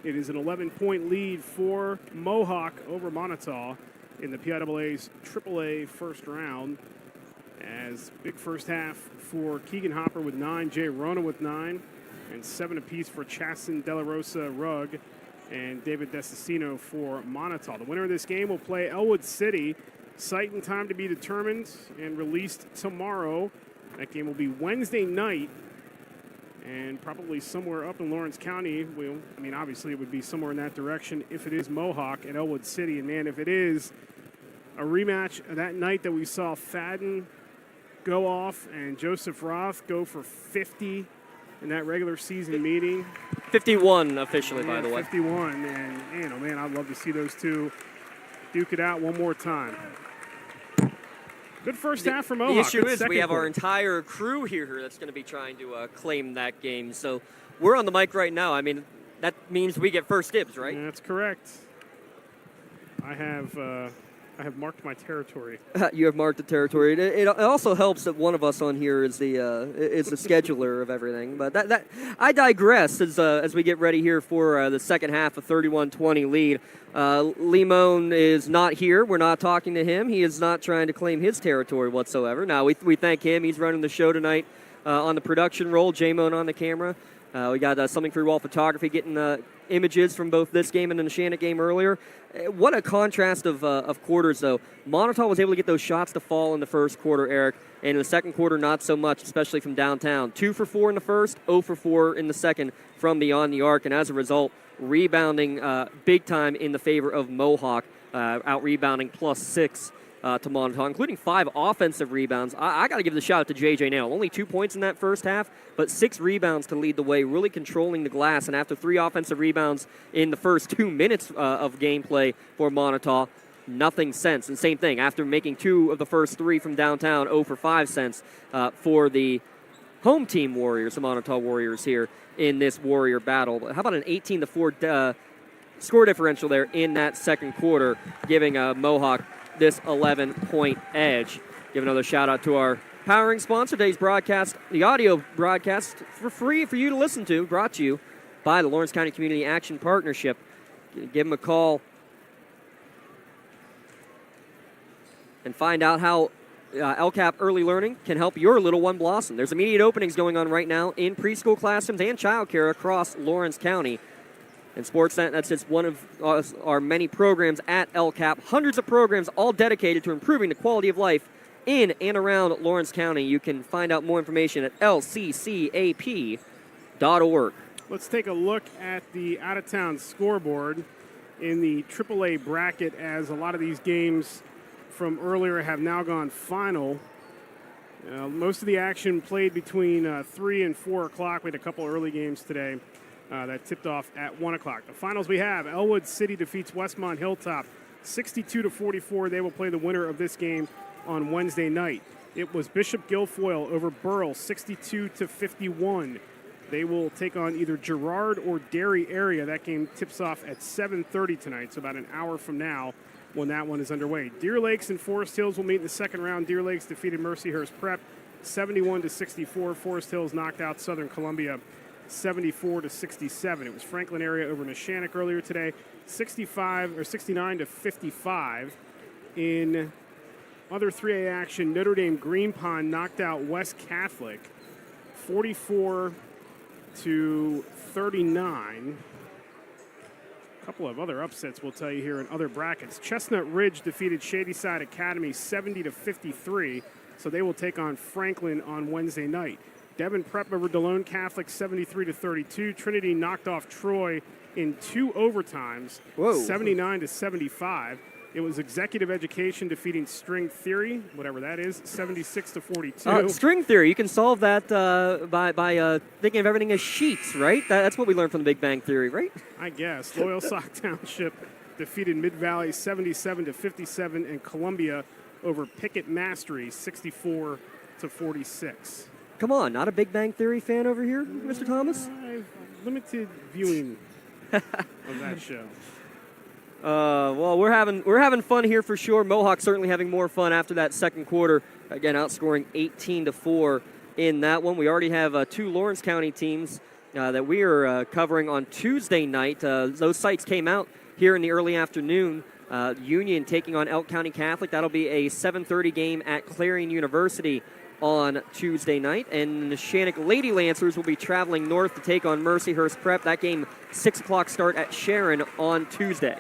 It is an 11-point lead for Mohawk over Moniteau in the Piaa's AAA first round. As big first half for Keegan Hopper with 9, Jay Rona with 9. and 7 apiece for Chasten, De La Rosa, Rugg, and David Desicino for Moniteau. The winner of this game will play Elwood City. Site and time to be determined and released tomorrow. That game will be Wednesday night, and probably somewhere up in Lawrence County. Obviously it would be somewhere in that direction if it is Mohawk at Elwood City. And, man, if it is a rematch of that night that we saw Fadden go off and Joseph Roth go for 50 in that regular season meeting. 51 officially, by the way. 51, and man, I'd love to see those two duke it out one more time. Good first half for Mohawk. The issue Good is we second have our quarter. entire crew here that's going to be trying to claim that game. So we're on the mic right now. I mean, that means we get first dibs, right? That's correct. I have marked my territory. You have marked the territory. It also helps that one of us on here is the scheduler of everything. But that I digress as we get ready here for the second half, a 31-20 lead. Limon is not here. We're not talking to him. He is not trying to claim his territory whatsoever. Now, we thank him. He's running the show tonight on the production role. J-Mon on the camera. We got Something Free Wall Photography getting images from both this game and the Neshannock game earlier. What a contrast of quarters, though. Moniteau was able to get those shots to fall in the first quarter, Eric, and in the second quarter, not so much, especially from downtown. 2 for 4 in the first, 0 for 4 in the second from beyond the arc, and as a result, rebounding big time in the favor of Mohawk, out-rebounding +6 to Moniteau, including 5 offensive rebounds. I got to give the shout out to J.J. Nail. Only 2 points in that first half, but 6 rebounds to lead the way, really controlling the glass. And after 3 offensive rebounds in the first 2 minutes of gameplay for Moniteau, nothing since. And same thing, after making 2 of the first 3 from downtown, 0 for 5 since for the home team Warriors, the Moniteau Warriors here in this Warrior battle. How about an 18-4 score differential there in that second quarter, giving Mohawk this 11-point edge. Give another shout out to our powering sponsor, today's broadcast, the audio broadcast for free for you to listen to, brought to you by the Lawrence County Community Action Partnership. Give them a call and find out how LCAP Early Learning can help your little one blossom. There's immediate openings going on right now in preschool classrooms and childcare across Lawrence County. And SportsNet, that's just one of our many programs at LCAP. Hundreds of programs all dedicated to improving the quality of life in and around Lawrence County. You can find out more information at lccap.org. Let's take a look at the out-of-town scoreboard in the AAA bracket, as a lot of these games from earlier have now gone final. Most of the action played between 3 and 4 o'clock. We had a couple early games today that tipped off at 1 o'clock. The finals we have, Elwood City defeats Westmont Hilltop 62-44. They will play the winner of this game on Wednesday night. It was Bishop Guilfoyle over Burrell 62-51. They will take on either Girard or Derry area. That game tips off at 7:30 tonight, so about an hour from now when that one is underway. Deer Lakes and Forest Hills will meet in the second round. Deer Lakes defeated Mercyhurst Prep 71-64. Forest Hills knocked out Southern Columbia 74-67. It was Franklin area over Neshannock earlier today, 69-55. In other 3A action, Notre Dame Green Pond knocked out West Catholic 44-39. A couple of other upsets we'll tell you here in other brackets. Chestnut Ridge defeated Shadyside Academy 70-53, so they will take on Franklin on Wednesday night. Devon Prep over DeLone Catholic 73-32. Trinity knocked off Troy in 2 overtimes, 79-75. It was Executive Education defeating String Theory, whatever that is, 76-42. String theory, you can solve that by thinking of everything as sheets, right? That's what we learned from the Big Bang Theory, right? I guess. Loyal Sock Township defeated Mid-Valley 77-57, and Columbia over Pickett Mastery 64-46. Come on, not a Big Bang Theory fan over here, Mr. Thomas? Limited viewing of that show. Well, we're having fun here for sure. Mohawk certainly having more fun after that second quarter. Again, outscoring 18-4 in that one. We already have 2 Lawrence County teams that we are covering on Tuesday night. Those sites came out here in the early afternoon. Union taking on Elk County Catholic. That'll be a 7:30 game at Clarion University. on Tuesday night. And the Shannock Lady Lancers will be traveling north to take on Mercyhurst Prep. That game, 6 o'clock start at Sharon on Tuesday.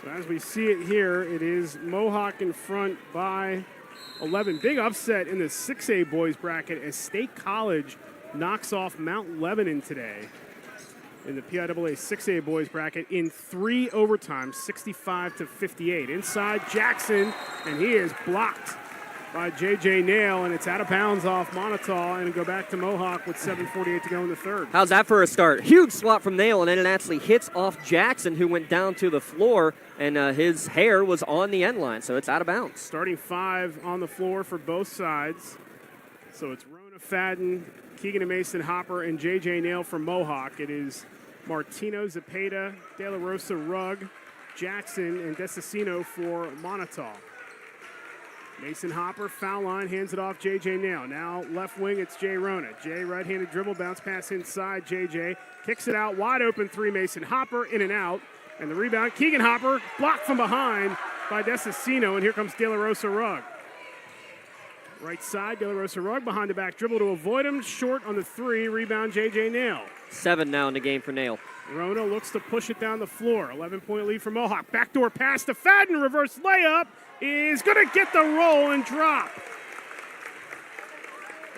So as we see it here, it is Mohawk in front by 11. Big upset in the 6A boys bracket as State College knocks off Mount Lebanon today in the PIAA 6A boys bracket in 3 overtimes, 65-58. Inside Jackson, and he is blocked by J.J. Nail, and it's out of bounds off Moniteau, and go back to Mohawk with 7:48 to go in the third. How's that for a start? Huge swap from Nail, and then it actually hits off Jackson, who went down to the floor, and his hair was on the end line, so it's out of bounds. Starting 5 on the floor for both sides. So it's Rona Fadden, Keegan and Mason Hopper, and J.J. Nail from Mohawk. It is Martino, Zepeda, De La Rosa, Rugg, Jackson, and Desicino for Moniteau. Mason Hopper, foul line, hands it off J.J. Nail. Now left wing, it's Jay Rona. Jay, right-handed dribble, bounce pass inside. J.J. kicks it out, wide open 3, Mason Hopper, in and out. And the rebound, Keegan Hopper, blocked from behind by Desicino, and here comes De La Rosa Rugg. Right side, De La Rosa Rugg behind the back dribble to avoid him. Short on the 3, rebound J.J. Nail. 7 now in the game for Nail. Rona looks to push it down the floor. 11-point lead for Mohawk. Backdoor pass to Fadden. Reverse layup is going to get the roll and drop.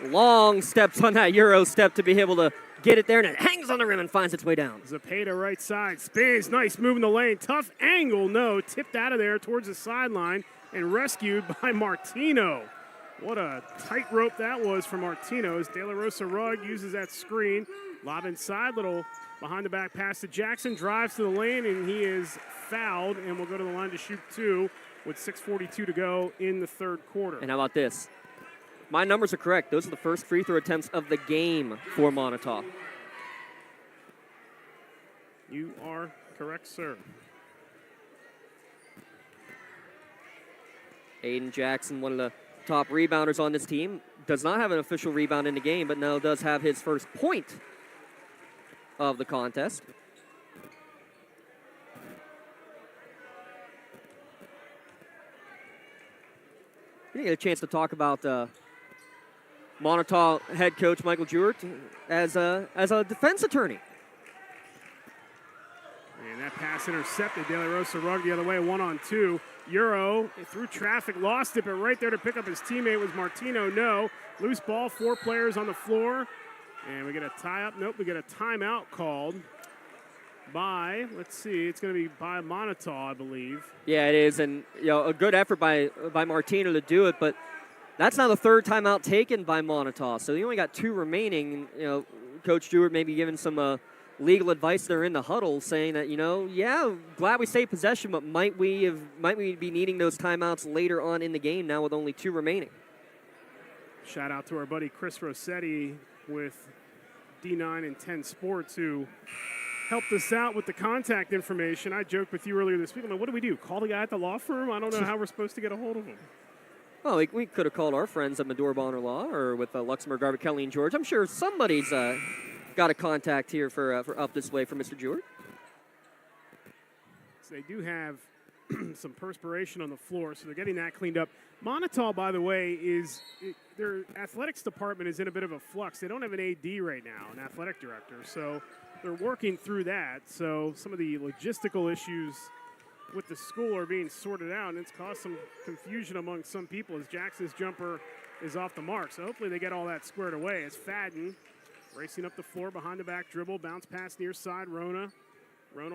Long steps on that Euro step to be able to get it there, and it hangs on the rim and finds its way down. Zepeda right side. Spins. Nice move in the lane. Tough angle. No. Tipped out of there towards the sideline and rescued by Martino. What a tightrope that was for Martino as De La Rosa Rugg uses that screen. Lob inside. Little behind the back pass to Jackson. Drives to the lane, and he is fouled and will go to the line to shoot 2 with 6:42 to go in the third quarter. And how about this? My numbers are correct. Those are the first free throw attempts of the game for Moniteau. You are correct, sir. Aiden Jackson, one of the top rebounders on this team, does not have an official rebound in the game, but now does have his first point of the contest. We get a chance to talk about Moniteau head coach Michael Jewett as a defense attorney. And that pass intercepted. De La Rosa Rugg the other way, 1-on-2. Euro through traffic, lost it, but right there to pick up his teammate was Martino. No. Loose ball, 4 players on the floor. And we get a tie-up. Nope, we get a timeout called by, let's see, it's going to be by Moniteau, I believe. Yeah, it is, and a good effort by Martino to do it, but that's now the third timeout taken by Moniteau. So you only got 2 remaining. Coach Jewett maybe giving some legal advice there in the huddle, saying that glad we saved possession, but might we be needing those timeouts later on in the game now with only 2 remaining. Shout out to our buddy Chris Rossetti with D9 and 10 Sports who helped us out with the contact information. I joked with you earlier this week. I'm like, what do we do? Call the guy at the law firm? I don't know how we're supposed to get a hold of him. Well, we could have called our friends at Medora Bonner Law or with Luxembourg, Garvey, Kelly, and George. I'm sure somebody's got a contact here for up this way for Mr. Jewett. So they do have some perspiration on the floor, so they're getting that cleaned up. Moniteau, by the way, their athletics department is in a bit of a flux. They don't have an AD right now, an athletic director, so they're working through that. So some of the logistical issues with the school are being sorted out, and it's caused some confusion among some people as Jackson's jumper is off the mark. So hopefully they get all that squared away as Fadden racing up the floor behind the back dribble, bounce pass near side, Rona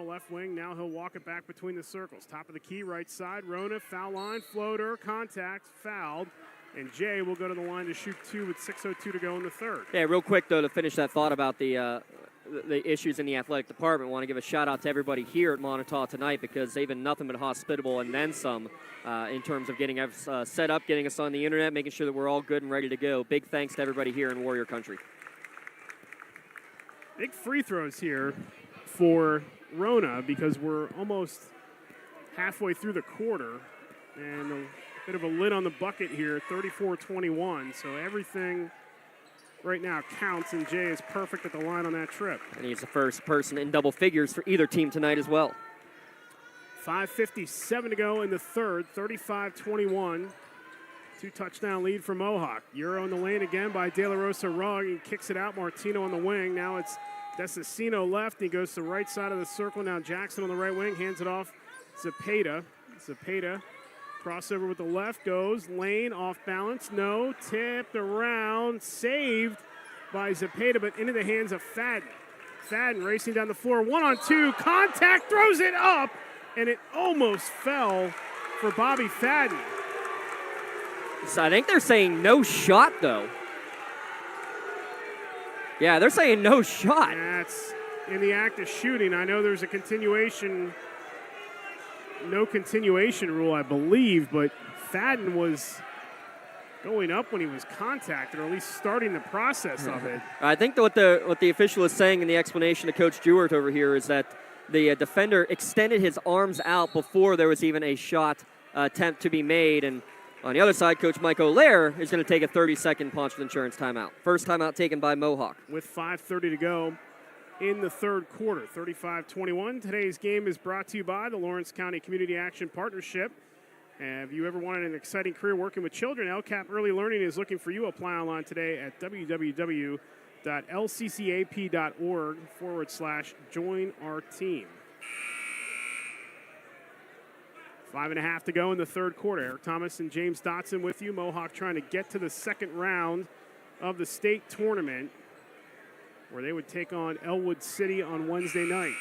left wing, now he'll walk it back between the circles. Top of the key, right side, Rona, foul line, floater, contact, fouled. And Jay will go to the line to shoot 2 with 6:02 to go in the third. Yeah, real quick, though, to finish that thought about the issues in the athletic department, I want to give a shout-out to everybody here at Moniteau tonight because they've been nothing but hospitable and then some in terms of getting us set up, getting us on the internet, making sure that we're all good and ready to go. Big thanks to everybody here in Warrior Country. Big free throws here for Rona because we're almost halfway through the quarter and a bit of a lid on the bucket here, 34-21. So everything right now counts, and Jay is perfect at the line on that trip. And he's the first person in double figures for either team tonight as well. 5:57 to go in the third, 35-21. 2-touchdown lead for Mohawk. Euro in the lane again by De La Rosa Rugg. He kicks it out. Martino on the wing. Now it's Desicino left. He goes to the right side of the circle. Now Jackson on the right wing. Hands it off. Zepeda. Crossover with the left. Goes. Lane off balance. No. Tipped around. Saved by Zepeda, but into the hands of Fadden. Fadden racing down the floor. 1-on-2. Contact. Throws it up. And it almost fell for Bobby Fadden. So I think they're saying no shot, though. Yeah, they're saying no shot. That's in the act of shooting. I know there's a no continuation rule, I believe, but Fadden was going up when he was contacted, or at least starting the process of it. I think what the official is saying in the explanation to Coach Jewart over here is that the defender extended his arms out before there was even a shot attempt to be made, and on the other side, Coach Mike O'Lear is going to take a 30-second Ponchatoula Insurance timeout. First timeout taken by Mohawk. With 5:30 to go in the third quarter, 35-21. Today's game is brought to you by the Lawrence County Community Action Partnership. Have you ever wanted an exciting career working with children? LCAP Early Learning is looking for you. Apply online today at www.lccap.org/join our team. 5.5 to go in the third quarter. Eric Thomas and James Dotson with you. Mohawk trying to get to the second round of the state tournament, where they would take on Elwood City on Wednesday night.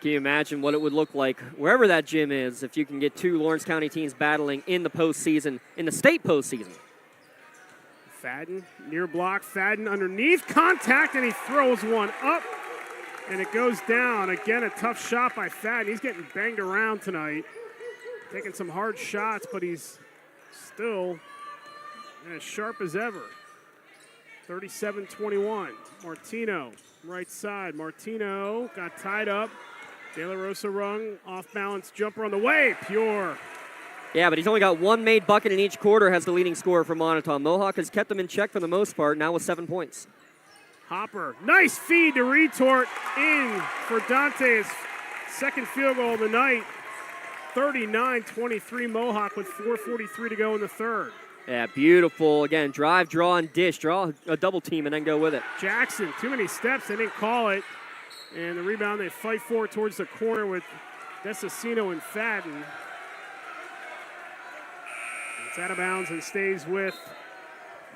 Can you imagine what it would look like wherever that gym is if you can get two Lawrence County teams battling in the postseason, in the state postseason? Fadden, near block, Fadden underneath, contact, and he throws one up, and it goes down. Again, a tough shot by Fadden. He's getting banged around tonight, taking some hard shots, but he's still as sharp as ever. 37-21, Martino, right side. Martino got tied up. De La Rosa Rung, off-balance jumper on the way, pure. Yeah, but he's only got one made bucket in each quarter, has the leading scorer for Moniteau. Mohawk has kept them in check for the most part, now with 7 points. Hopper, nice feed to retort in for Dante's second field goal of the night. 39-23 Mohawk with 4:43 to go in the third. Yeah, beautiful. Again, drive, draw, and dish. Draw a double team and then go with it. Jackson, too many steps. They didn't call it. And the rebound they fight for towards the corner with Desicino and Fadden. It's out of bounds and stays with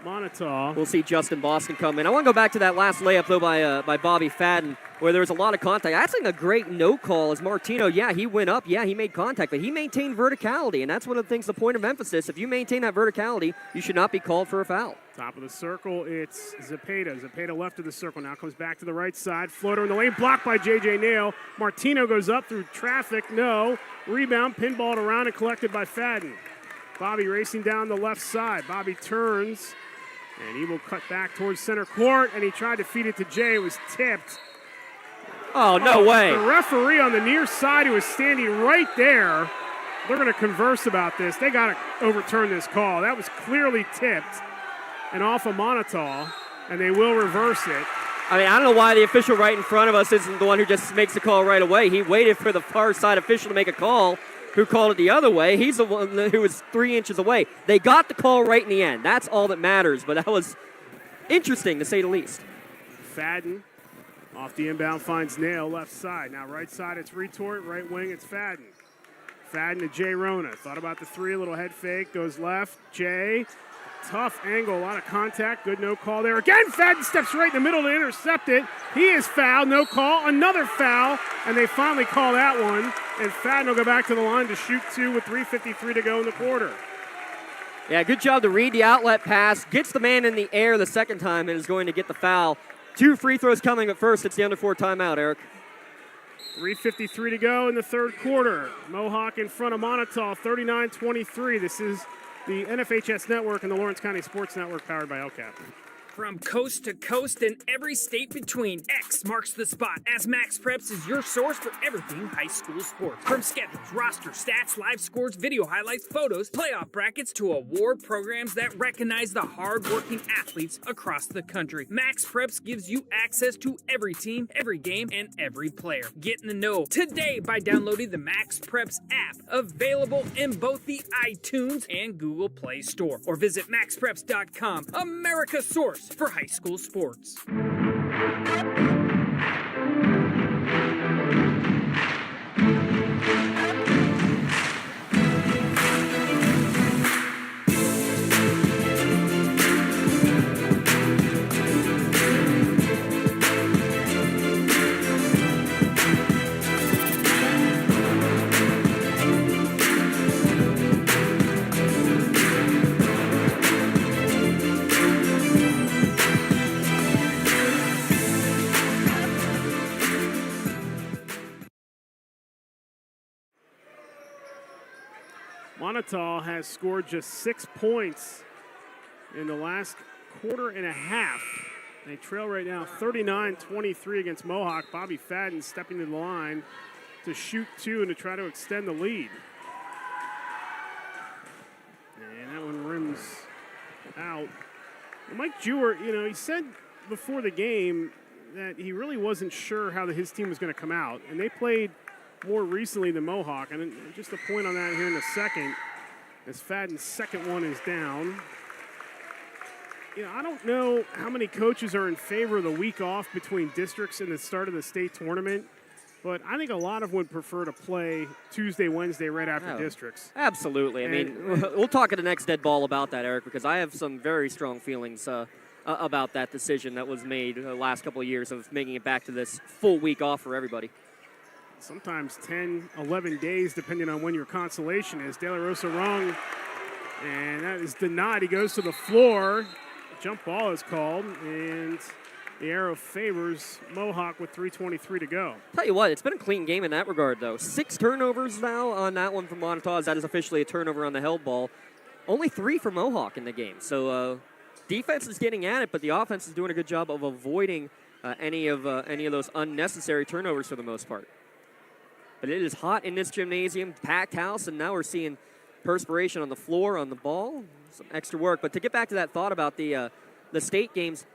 Moniteau. We'll see Justin Boston come in. I want to go back to that last layup, though, by Bobby Fadden, where there was a lot of contact. I think a great no call is Martino. Yeah, he went up. Yeah, he made contact, but he maintained verticality, and that's one of the things, the point of emphasis. If you maintain that verticality, you should not be called for a foul. Top of the circle, it's Zepeda. Zepeda left of the circle, now comes back to the right side. Floater in the lane, blocked by J.J. Nail. Martino goes up through traffic. No. Rebound, pinballed around and collected by Fadden. Bobby racing down the left side. Bobby turns, and he will cut back towards center court, and he tried to feed it to Jay. It was tipped. Oh, no way. The referee on the near side, who was standing right there, they're going to converse about this. They got to overturn this call. That was clearly tipped and off of Moniteau, and they will reverse it. I mean, I don't know why the official right in front of us isn't the one who just makes the call right away. He waited for the far side official to make a call, who called it the other way. He's the one who was 3 inches away. They got the call right in the end. That's all that matters, but that was interesting, to say the least. Fadden off the inbound finds Nail, left side. Now right side, it's retort. Right wing, it's Fadden. Fadden to Jay Rona. Thought about the three, a little head fake. Goes left. Jay, tough angle, a lot of contact. Good no call there. Again, Fadden steps right in the middle to intercept it. He is fouled, no call. Another foul, and they finally call that one. And Fadden will go back to the line to shoot two with 3:53 to go in the quarter. Yeah, good job to read the outlet pass. Gets the man in the air the second time and is going to get the foul. 2 free throws coming, but first it's the under 4 timeout, Eric. 3:53 to go in the third quarter. Mohawk in front of Moniteau, 39-23. This is the NFHS Network and the Lawrence County Sports Network, powered by LCAP. From coast to coast and every state between, X marks the spot as Max Preps is your source for everything high school sports. From schedules, roster, stats, live scores, video highlights, photos, playoff brackets, to award programs that recognize the hard-working athletes across the country. Max Preps gives you access to every team, every game, and every player. Get in the know today by downloading the Max Preps app, available in both the iTunes and Google Play Store. Or visit maxpreps.com, America's source for high school sports. Moniteau has scored just 6 points in the last quarter and a half. They trail right now 39-23 against Mohawk. Bobby Fadden stepping to the line to shoot 2 and to try to extend the lead. And that one rims out. Well, Mike Jewett, he said before the game that he really wasn't sure how his team was going to come out. And they played more recently than Mohawk. And just a point on that here in a second, as Fadden's second one is down. I don't know how many coaches are in favor of the week off between districts and the start of the state tournament, but I think a lot of them would prefer to play Tuesday, Wednesday right after districts. Absolutely. I mean, we'll talk at the next dead ball about that, Eric, because I have some very strong feelings about that decision that was made the last couple of years of making it back to this full week off for everybody. Sometimes 10, 11 days, depending on when your consolation is. De La Rosa wrong, and that is denied. He goes to the floor. Jump ball is called, and the arrow favors Mohawk with 3:23 to go. Tell you what, it's been a clean game in that regard, though. 6 turnovers now on that one from Moniteau, as that is officially a turnover on the held ball. Only 3 for Mohawk in the game. So defense is getting at it, but the offense is doing a good job of avoiding any of those unnecessary turnovers for the most part. But it is hot in this gymnasium, packed house, and now we're seeing perspiration on the floor, on the ball, some extra work. But to get back to that thought about the state games,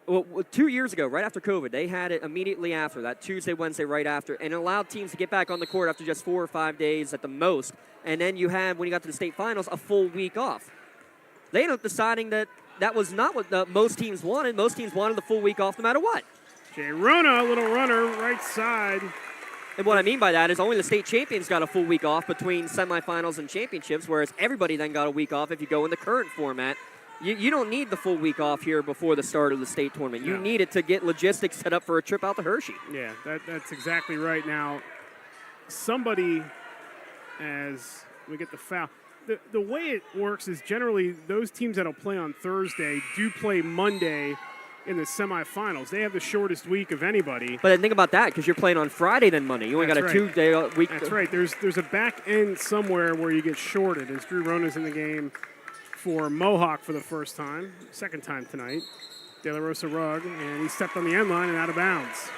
2 years ago, right after COVID, they had it immediately after, that Tuesday, Wednesday, right after, and it allowed teams to get back on the court after just 4 or 5 days at the most. And then you had, when you got to the state finals, a full week off. They ended up deciding that was not what most teams wanted. Most teams wanted the full week off no matter what. Jay Rona, a little runner, right side. And what I mean by that is only the state champions got a full week off between semifinals and championships, whereas everybody then got a week off if you go in the current format. You don't need the full week off here before the start of the state tournament. You need it to get logistics set up for a trip out to Hershey. Yeah, that's exactly right. Now, somebody, as we get the foul, the way it works is generally those teams that will play on Thursday do play Monday in the semifinals. They have the shortest week of anybody. But think about that, because you're playing on Friday then Monday. You only got a 2-day week. That's right. There's a back end somewhere where you get shorted, as Drew Rona's in the game for Mohawk for the first time, second time tonight. De La Rosa rug, and he stepped on the end line and out of bounds.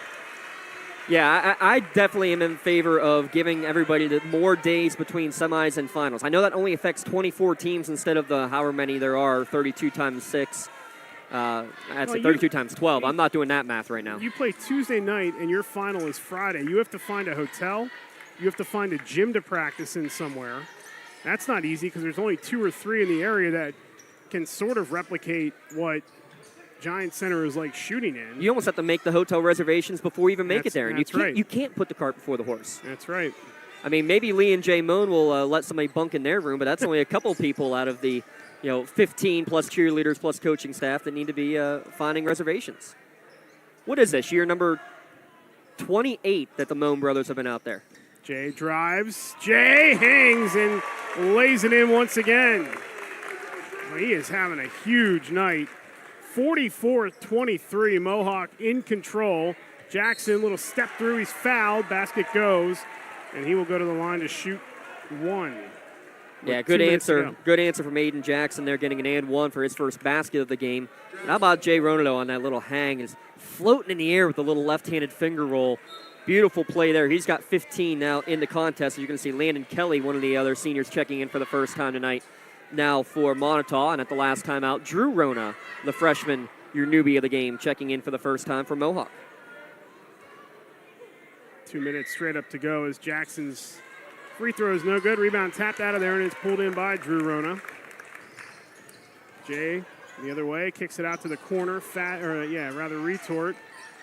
Yeah, I definitely am in favor of giving everybody more days between semis and finals. I know that only affects 24 teams instead of the however many there are, 32 times 6. That's 32 times 12. I'm not doing that math right now. You play Tuesday night and your final is Friday. You have to find a hotel. You have to find a gym to practice in somewhere. That's not easy because there's only 2 or 3 in the area that can sort of replicate what Giant Center is like shooting in. You almost have to make the hotel reservations before you even make it there. And right. You can't put the cart before the horse. That's right. I mean, maybe Lee and Jay Moan will let somebody bunk in their room, but that's only a couple people out of the 15 plus cheerleaders plus coaching staff that need to be finding reservations. What is this, year number 28 that the Moan brothers have been out there? Jay drives. Jay hangs and lays it in once again. Well, he is having a huge night. 44-23, Mohawk in control. Jackson, little step through, he's fouled. Basket goes, and he will go to the line to shoot 1. Yeah, with good 2 minutes to answer. go. Good answer from Aiden Jackson there, getting an and one for his first basket of the game. And how about Jay Ronado on that little hang? Is floating in the air with a little left-handed finger roll. Beautiful play there. He's got 15 now in the contest. You're going to see Landon Kelly, one of the other seniors, checking in for the first time tonight. Now for Moniteau, and at the last time out, Drew Rona, the freshman, your newbie of the game, checking in for the first time for Mohawk. 2 minutes straight up to go as Jackson's free throw is no good. Rebound tapped out of there, and it's pulled in by Drew Rona. Jay the other way, kicks it out to the corner. Retort.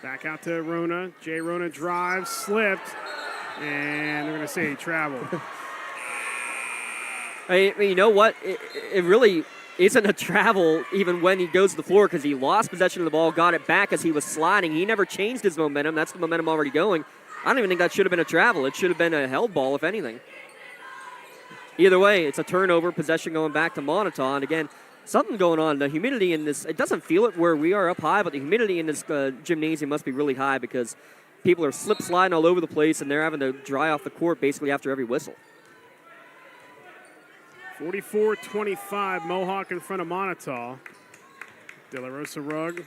Back out to Rona. Jay Rona drives, slipped, and they're going to say he traveled. I mean, you know what? It really isn't a travel even when he goes to the floor because he lost possession of the ball, got it back as he was sliding. He never changed his momentum. That's the momentum already going. I don't even think that should have been a travel. It should have been a held ball, if anything. Either way, it's a turnover, possession going back to Moniteau. And again, something going on. The humidity in this, it doesn't feel it where we are up high, but the humidity in this gymnasium must be really high because people are slip sliding all over the place and they're having to dry off the court basically after every whistle. 44-25, Mohawk in front of Moniteau. De La Rosa Rugg.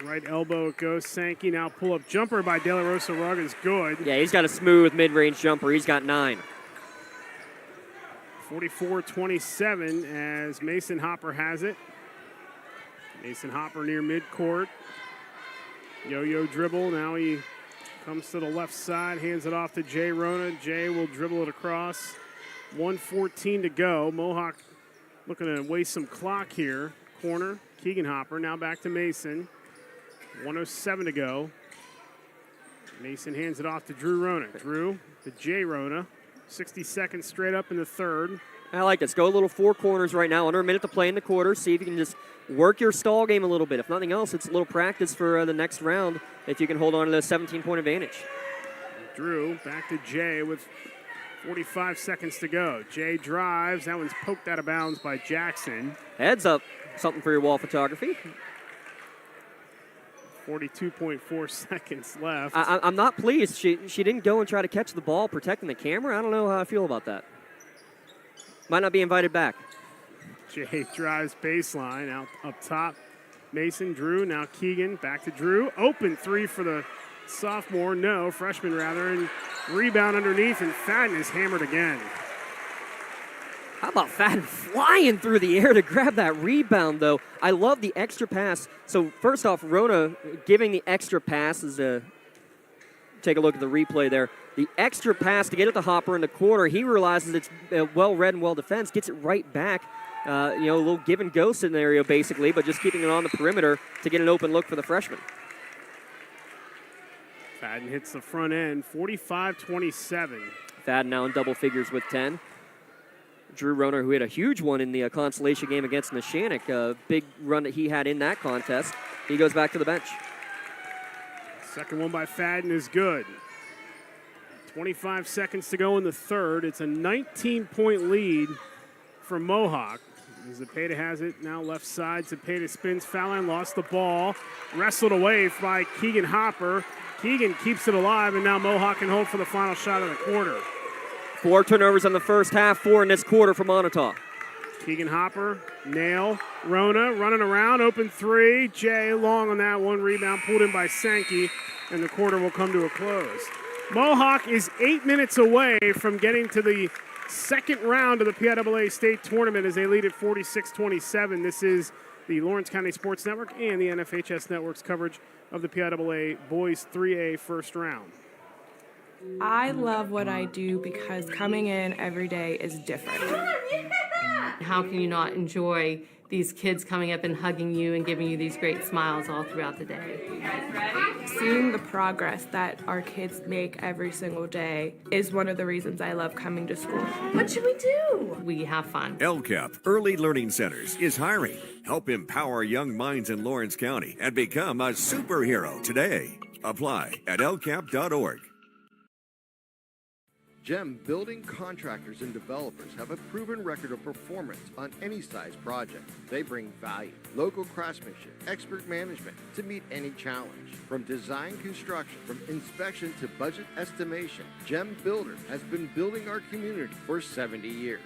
Right elbow it goes. Sankey now pull-up jumper by De La Rosa Rugg is good. Yeah, he's got a smooth mid-range jumper. He's got 9. 44-27 as Mason Hopper has it. Mason Hopper near midcourt. Yo-yo dribble. Now he comes to the left side, hands it off to Jay Rona. Jay will dribble it across. 1:14 to go. Mohawk looking to waste some clock here. Corner, Keegan Hopper. Now back to Mason. 1:07 to go. Mason hands it off to Drew Rona. Drew to Jay Rona. 60 seconds straight up in the third. I like this. Go a little four corners right now. Under a minute to play in the quarter. See if you can just work your stall game a little bit. If nothing else, it's a little practice for the next round if you can hold on to the 17-point advantage. Drew back to Jay with 45 seconds to go. Jay drives. That one's poked out of bounds by Jackson. Heads up. Something for your wall photography. 42.4 seconds left. I'm not pleased. She didn't go and try to catch the ball protecting the camera. I don't know how I feel about that. Might not be invited back. Jay drives baseline out up top. Mason, Drew, now Keegan, back to Drew. Open three for the freshman rather, and rebound underneath, and Fadden is hammered again. How about Fadden flying through the air to grab that rebound, though? I love the extra pass. So first off, Rona giving the extra pass is take a look at the replay there. The extra pass to get it to Hopper in the corner. He realizes it's well read and well defensed, gets it right back. A little give and go scenario basically, but just keeping it on the perimeter to get an open look for the freshman. Fadden hits the front end, 45-27. Fadden now in double figures with 10. Drew Rona, who had a huge one in the consolation game against Neshannock, a big run that he had in that contest. He goes back to the bench. Second one by Fadden is good. 25 seconds to go in the third. It's a 19-point lead for Mohawk. As Zepeda has it now left side. Zepeda spins, foul line, lost the ball. Wrestled away by Keegan Hopper. Keegan keeps it alive, and now Mohawk can hold for the final shot of the quarter. 4 turnovers in the first half, 4 in this quarter for Moniteau. Keegan Hopper, nail, Rona running around, open three. Jay long on that one, rebound pulled in by Sankey, and the quarter will come to a close. Mohawk is 8 minutes away from getting to the second round of the Piaa State Tournament as they lead at 46-27. This is the Lawrence County Sports Network and the NFHS Network's coverage of the Piaa Boys 3A first round. I love what I do because coming in every day is different. How can you not enjoy these kids coming up and hugging you and giving you these great smiles all throughout the day? You guys ready? Seeing the progress that our kids make every single day is one of the reasons I love coming to school. What should we do? We have fun. LCAP Early Learning Centers is hiring. Help empower young minds in Lawrence County and become a superhero today. Apply at lcap.org. GEM building contractors and developers have a proven record of performance on any size project. They bring value, local craftsmanship, expert management to meet any challenge. From design construction, from inspection to budget estimation, GEM Builder has been building our community for 70 years.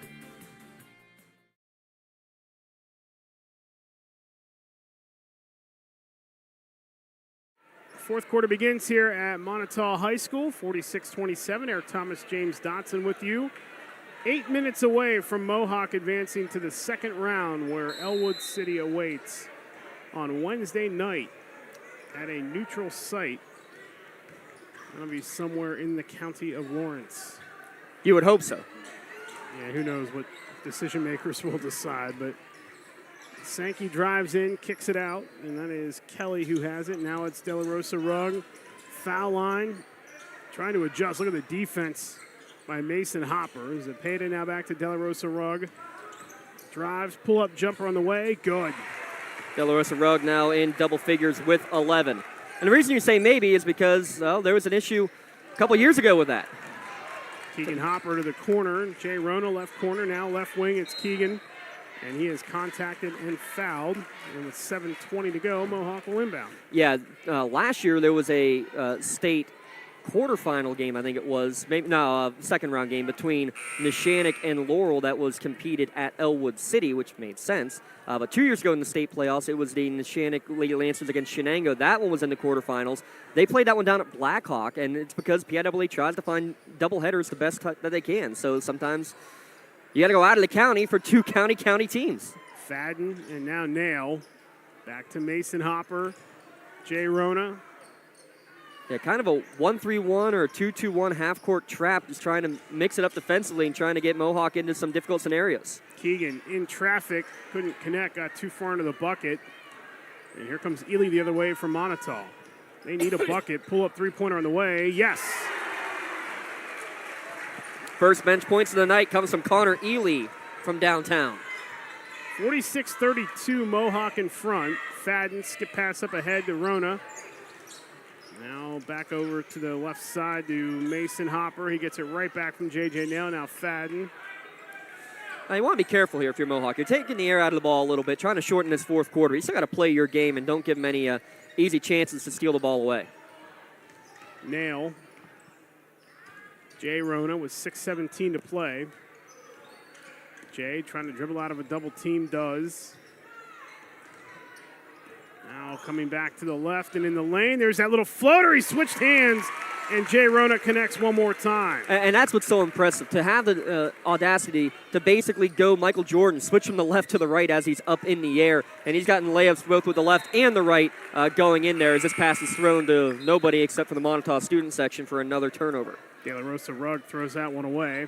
Fourth quarter begins here at Moniteau High School, 46-27. Eric Thomas, James Dotson with you. 8 minutes away from Mohawk advancing to the second round, where Elwood City awaits on Wednesday night at a neutral site. That'll be somewhere in the county of Lawrence. You would hope so. Yeah, who knows what decision makers will decide, but Sankey drives in, kicks it out, and that is Kelly who has it. Now it's De La Rosa Rugg. Foul line, trying to adjust. Look at the defense by Mason Hopper. Zepeda now back to De La Rosa Rugg. Drives, pull-up jumper on the way. Good. De La Rosa Rugg now in double figures with 11. And the reason you say maybe is because, well, there was an issue a couple years ago with that. Keegan Hopper to the corner. Jay Rona left corner. Now left wing, it's Keegan. And he is contacted and fouled. And with 7:20 to go, Mohawk will inbound. Yeah, last year there was a state quarterfinal game, I think it was. Second round game between Neshannock and Laurel that was competed at Elwood City, which made sense. But 2 years ago in the state playoffs, it was the Neshannock Lady Lancers against Shenango. That one was in the quarterfinals. They played that one down at Blackhawk, and it's because PIAA tries to find doubleheaders the best that they can. So sometimes you got to go out of the county for two county teams. Fadden and now Nail. Back to Mason Hopper. Jay Rona. Yeah, kind of a 1-3-1 or a 2-2-1 half-court trap, just trying to mix it up defensively and trying to get Mohawk into some difficult scenarios. Keegan in traffic, couldn't connect, got too far into the bucket. And here comes Ely the other way from Moniteau. They need a bucket. Pull-up three-pointer on the way. Yes. First bench points of the night comes from Connor Ely from downtown. 46-32, Mohawk in front. Fadden, skip pass up ahead to Rona. Now back over to the left side to Mason Hopper. He gets it right back from J.J. Nail. Now Fadden. Now you want to be careful here if you're Mohawk. You're taking the air out of the ball a little bit, trying to shorten this fourth quarter. You still got to play your game and don't give them any easy chances to steal the ball away. Nail. Jay Rona with 6:17 to play. Jay trying to dribble out of a double team, does. Now coming back to the left and in the lane. There's that little floater. He switched hands, and Jay Rona connects one more time. And that's what's so impressive, to have the audacity to basically go Michael Jordan, switch from the left to the right as he's up in the air. And he's gotten layups both with the left and the right going in there as this pass is thrown to nobody except for the Moniteau student section for another turnover. De La Rosa Rugg throws that one away.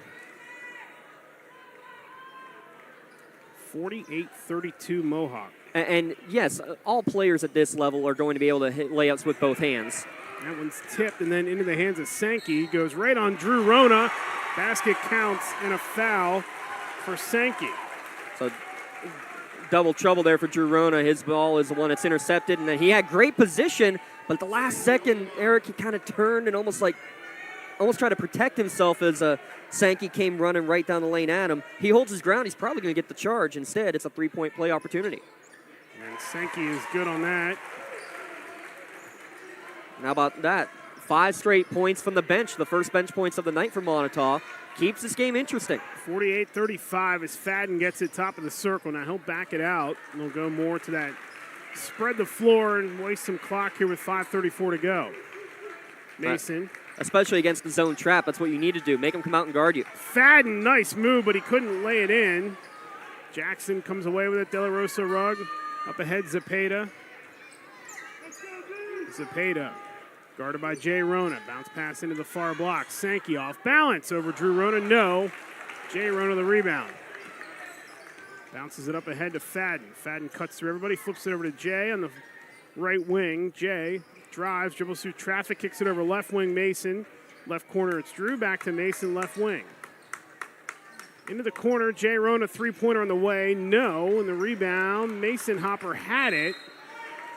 48-32 Mohawk. And yes, all players at this level are going to be able to hit layups with both hands. That one's tipped and then into the hands of Sankey. Goes right on Drew Rona. Basket counts and a foul for Sankey. So double trouble there for Drew Rona. His ball is the one that's intercepted, and he had great position, but at the last second, Eric, he kind of turned and almost tried to protect himself as Sankey came running right down the lane at him. He holds his ground. He's probably going to get the charge. Instead, it's a three-point play opportunity. And Sankey is good on that. How about that? 5 straight points from the bench, the first bench points of the night for Moniteau. Keeps this game interesting. 48-35 as Fadden gets it top of the circle. Now he'll back it out, and they'll go more to that. Spread the floor and waste some clock here with 5:34 to go. Mason. Especially against the zone trap. That's what you need to do. Make him come out and guard you. Fadden, nice move, but he couldn't lay it in. Jackson comes away with it. De La Rosa Rugg. Up ahead, Zepeda. Zepeda, guarded by Jay Rona. Bounce pass into the far block. Sankey off balance over Drew Rona. No. Jay Rona the rebound. Bounces it up ahead to Fadden. Fadden cuts through everybody, flips it over to Jay on the right wing. Jay drives, dribbles through traffic, kicks it over left wing Mason. Left corner, it's Drew. Back to Mason, left wing. Into the corner, Jay Rona, three-pointer on the way. No, and the rebound, Mason Hopper had it,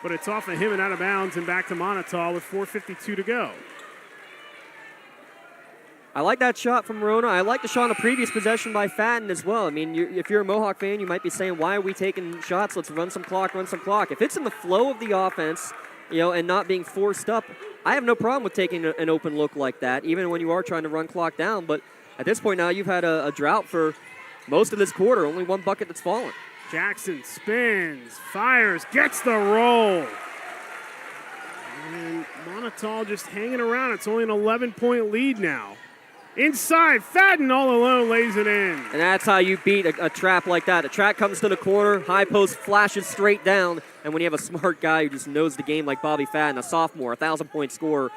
but it's off of him and out of bounds and back to Moniteau with 4:52 to go. I like that shot from Rona. I like the shot on the previous possession by Fadden as well. I mean, if you're a Mohawk fan, you might be saying, why are we taking shots? Let's run some clock. If it's in the flow of the offense, and not being forced up, I have no problem with taking an open look like that, even when you are trying to run clock down. But at this point now, you've had a drought for most of this quarter. Only one bucket that's fallen. Jackson spins, fires, gets the roll. And Moniteau just hanging around. It's only an 11-point lead now. Inside, Fadden all alone lays it in. And that's how you beat a trap like that. The trap comes to the corner, high post flashes straight down, and when you have a smart guy who just knows the game like Bobby Fadden, a sophomore, 1,000-point scorer,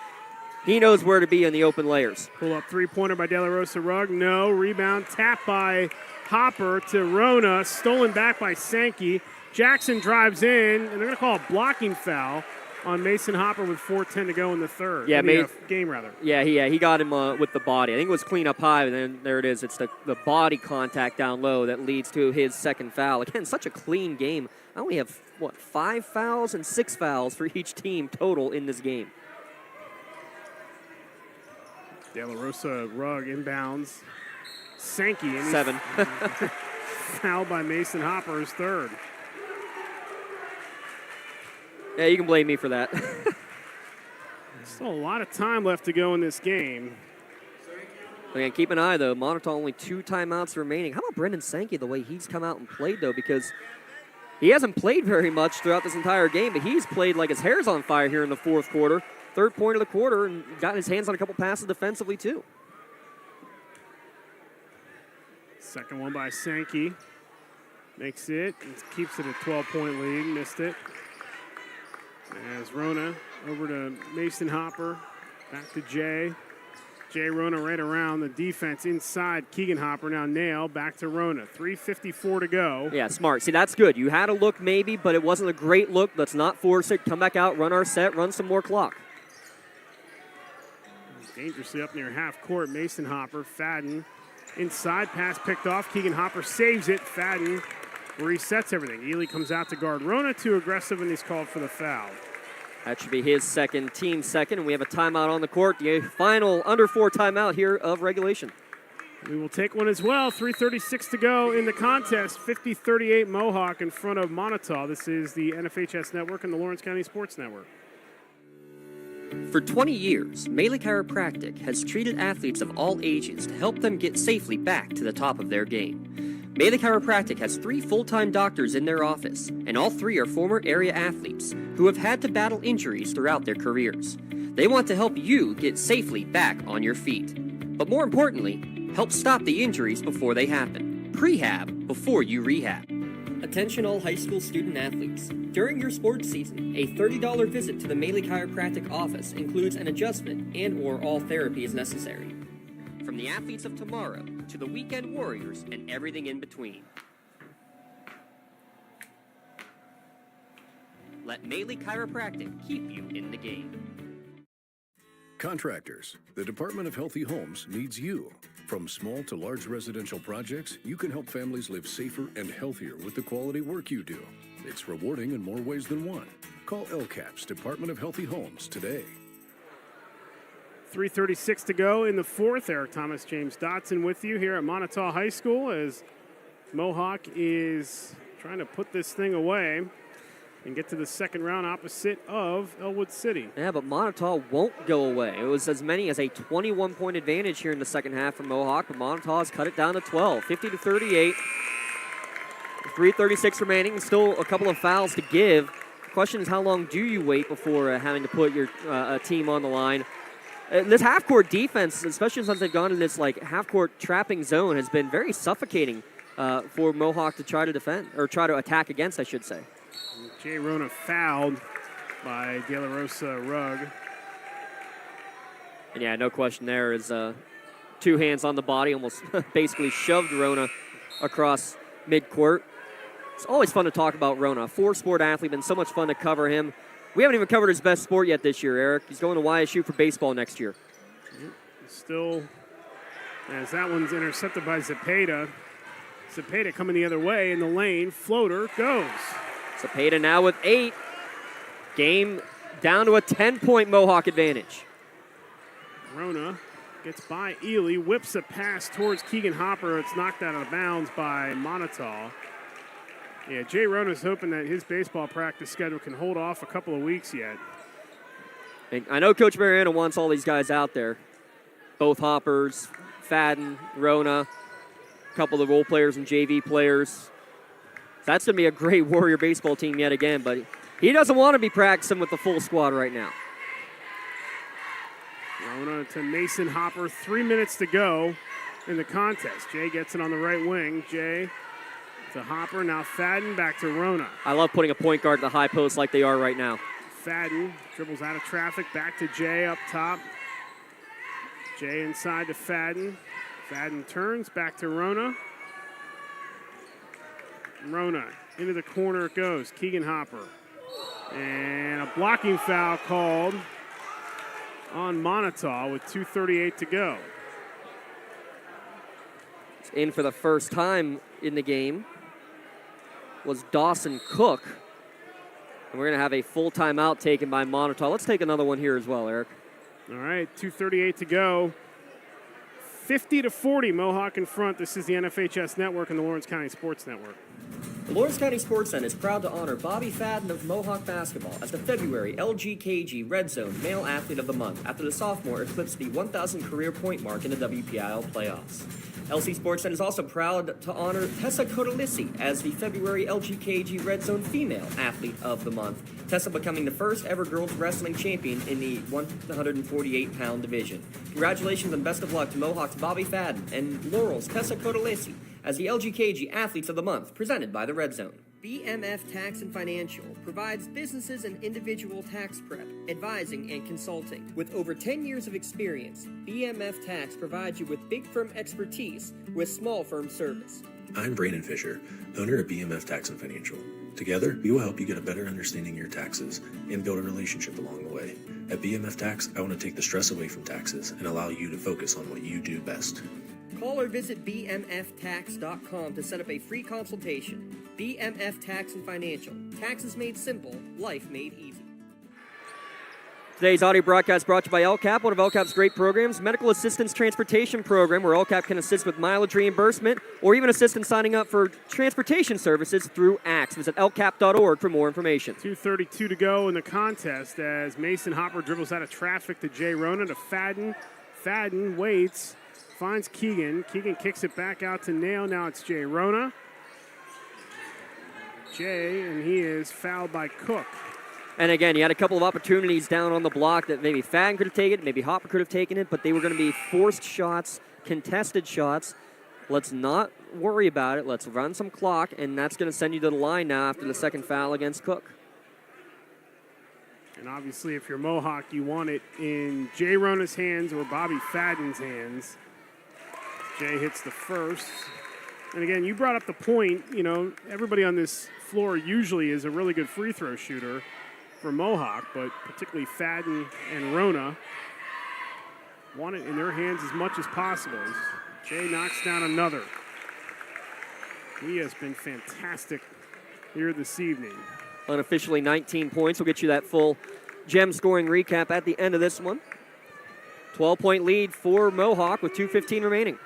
he knows where to be in the open layers. Pull up three-pointer by De La Rosa Rugg. No. Rebound tap by Hopper to Rona. Stolen back by Sankey. Jackson drives in, and they're going to call a blocking foul on Mason Hopper with 4:10 to go in the third. Yeah, game rather. Yeah, he got him with the body. I think it was clean up high, and then there it is. It's the body contact down low that leads to his second foul. Again, such a clean game. I only have, 5 fouls and 6 fouls for each team total in this game. De La Rosa Rugg inbounds. Sankey. 7. Foul by Mason Hopper, his third. Yeah, you can blame me for that. Still a lot of time left to go in this game. Again, keep an eye, though. Moniteau only 2 timeouts remaining. How about Brendan Sankey, the way he's come out and played, though, because he hasn't played very much throughout this entire game, but he's played like his hair's on fire here in the fourth quarter. Third point of the quarter, and got his hands on a couple passes defensively, too. Second one by Sankey. Makes it. Keeps it a 12-point lead. Missed it. As Rona over to Mason Hopper. Back to Jay. Jay Rona right around the defense inside. Keegan Hopper now nail. Back to Rona. 3:54 to go. Yeah, smart. See, that's good. You had a look maybe, but it wasn't a great look. Let's not force it. Come back out, run our set, run some more clock. Dangerously up near half court. Mason Hopper. Fadden. Inside. Pass picked off. Keegan Hopper saves it. Fadden resets everything. Ely comes out to guard Rona. Too aggressive, and he's called for the foul. That should be his second, team second, and we have a timeout on the court. The final under 4 timeout here of regulation. We will take one as well. 3:36 to go in the contest. 50-38 Mohawk in front of Moniteau. This is the NFHS Network and the Lawrence County Sports Network. For 20 years, Melee Chiropractic has treated athletes of all ages to help them get safely back to the top of their game. Melee Chiropractic has 3 full-time doctors in their office, and all 3 are former area athletes who have had to battle injuries throughout their careers. They want to help you get safely back on your feet. But more importantly, help stop the injuries before they happen. Prehab before you rehab. Attention all high school student athletes. During your sports season, a $30 visit to the Melee Chiropractic office includes an adjustment and/or all therapy is necessary. From the athletes of tomorrow to the weekend warriors and everything in between. Let Melee Chiropractic keep you in the game. Contractors, the Department of Healthy Homes needs you. From small to large residential projects, you can help families live safer and healthier with the quality work you do. It's rewarding in more ways than one. Call LCAP's Department of Healthy Homes today. 3:36 to go in the fourth. Eric Thomas, James Dotson with you here at Moniteau High School as Mohawk is trying to put this thing away and get to the second round opposite of Elwood City. Yeah, but Moniteau won't go away. It was as many as a 21-point advantage here in the second half for Mohawk, but Moniteau has cut it down to 12, 50-38. 3:36 remaining, still a couple of fouls to give. The question is, how long do you wait before having to put your team on the line? This half-court defense, especially since they've gone in this half-court trapping zone, has been very suffocating for Mohawk to try to defend, or try to attack against, I should say. Jay Rona fouled by De La Rosa Rugg. And yeah, no question there is 2 hands on the body, almost basically shoved Rona across midcourt. It's always fun to talk about Rona. 4-sport athlete, been so much fun to cover him. We haven't even covered his best sport yet this year, Eric. He's going to YSU for baseball next year. Still, as that one's intercepted by Zepeda. Zepeda coming the other way in the lane. Floater goes. Zepeda now with 8. Game down to a 10-point Mohawk advantage. Rona gets by Ely, whips a pass towards Keegan Hopper. It's knocked out of bounds by Moniteau. Yeah, Jay Rona's hoping that his baseball practice schedule can hold off a couple of weeks yet. And I know Coach Mariano wants all these guys out there. Both Hoppers, Fadden, Rona, a couple of role players and JV players. That's going to be a great Warrior baseball team yet again, but he doesn't want to be practicing with the full squad right now. Rona to Mason Hopper. 3 minutes to go in the contest. Jay gets it on the right wing. Jay to Hopper. Now Fadden back to Rona. I love putting a point guard at the high post like they are right now. Fadden dribbles out of traffic. Back to Jay up top. Jay inside to Fadden. Fadden turns back to Rona. Rona into the corner it goes. Keegan Hopper. And a blocking foul called on Moniteau with 2:38 to go. In for the first time in the game was Dawson Cook. And we're going to have a full timeout taken by Moniteau. Let's take another one here as well, Eric. All right, 2:38 to go. 50-40, Mohawk in front. This is the NFHS Network and the Lawrence County Sports Network. The Lawrence County SportsNet is proud to honor Bobby Fadden of Mohawk basketball as the February LGKG Red Zone Male Athlete of the Month after the sophomore eclipsed the 1,000 career point mark in the WPIL playoffs. LC SportsNet is also proud to honor Tessa Codalissi as the February LGKG Red Zone Female Athlete of the Month, Tessa becoming the first ever girls wrestling champion in the 148-pound division. Congratulations and best of luck to Mohawk's Bobby Fadden and Laurel's Tessa Codalissi as the LGKG Athletes of the Month, presented by the Red Zone. BMF Tax and Financial provides businesses and individual tax prep, advising, and consulting. With over 10 years of experience, BMF Tax provides you with big firm expertise with small firm service. I'm Brandon Fisher, owner of BMF Tax and Financial. Together, we will help you get a better understanding of your taxes and build a relationship along the way. At BMF Tax, I want to take the stress away from taxes and allow you to focus on what you do best. Call or visit bmftax.com to set up a free consultation. BMF Tax and Financial. Taxes made simple, life made easy. Today's audio broadcast brought to you by LCAP, one of LCAP's great programs, Medical Assistance Transportation Program, where LCAP can assist with mileage reimbursement or even assist in signing up for transportation services through ACTS. Visit lcap.org for more information. 2:32 to go in the contest as Mason Hopper dribbles out of traffic to Jay Rona to Fadden. Fadden waits, finds Keegan. Keegan kicks it back out to Nail. Now it's Jay Rona. Jay, and he is fouled by Cook. And again, you had a couple of opportunities down on the block that maybe Fadden could have taken it, maybe Hopper could have taken it, but they were going to be forced shots, contested shots. Let's not worry about it. Let's run some clock, and that's going to send you to the line now after the second foul against Cook. And obviously, if you're Mohawk, you want it in Jay Rona's hands or Bobby Fadden's hands. Jay hits the first. And again, you brought up the point, you know, everybody on this floor usually is a really good free throw shooter for Mohawk, but particularly Fadden and Rona want it in their hands as much as possible. Jay knocks down another. He has been fantastic here this evening. Unofficially 19 points. We'll get you that full gem scoring recap at the end of this one. 12-point lead for Mohawk with 2:15 remaining.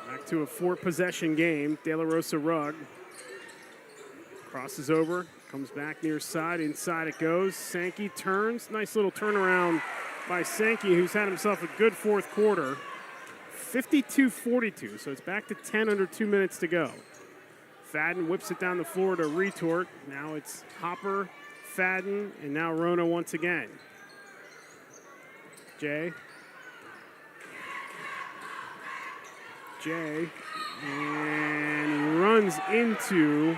Back to a 4-possession game. De La Rosa Rugg crosses over, comes back near side. Inside it goes. Sankey turns. Nice little turnaround by Sankey, who's had himself a good fourth quarter. 52-42, so it's back to 10 under 2 minutes to go. Fadden whips it down the floor to retort. Now it's Hopper, Fadden, and now Rona once again. Jay, and he runs into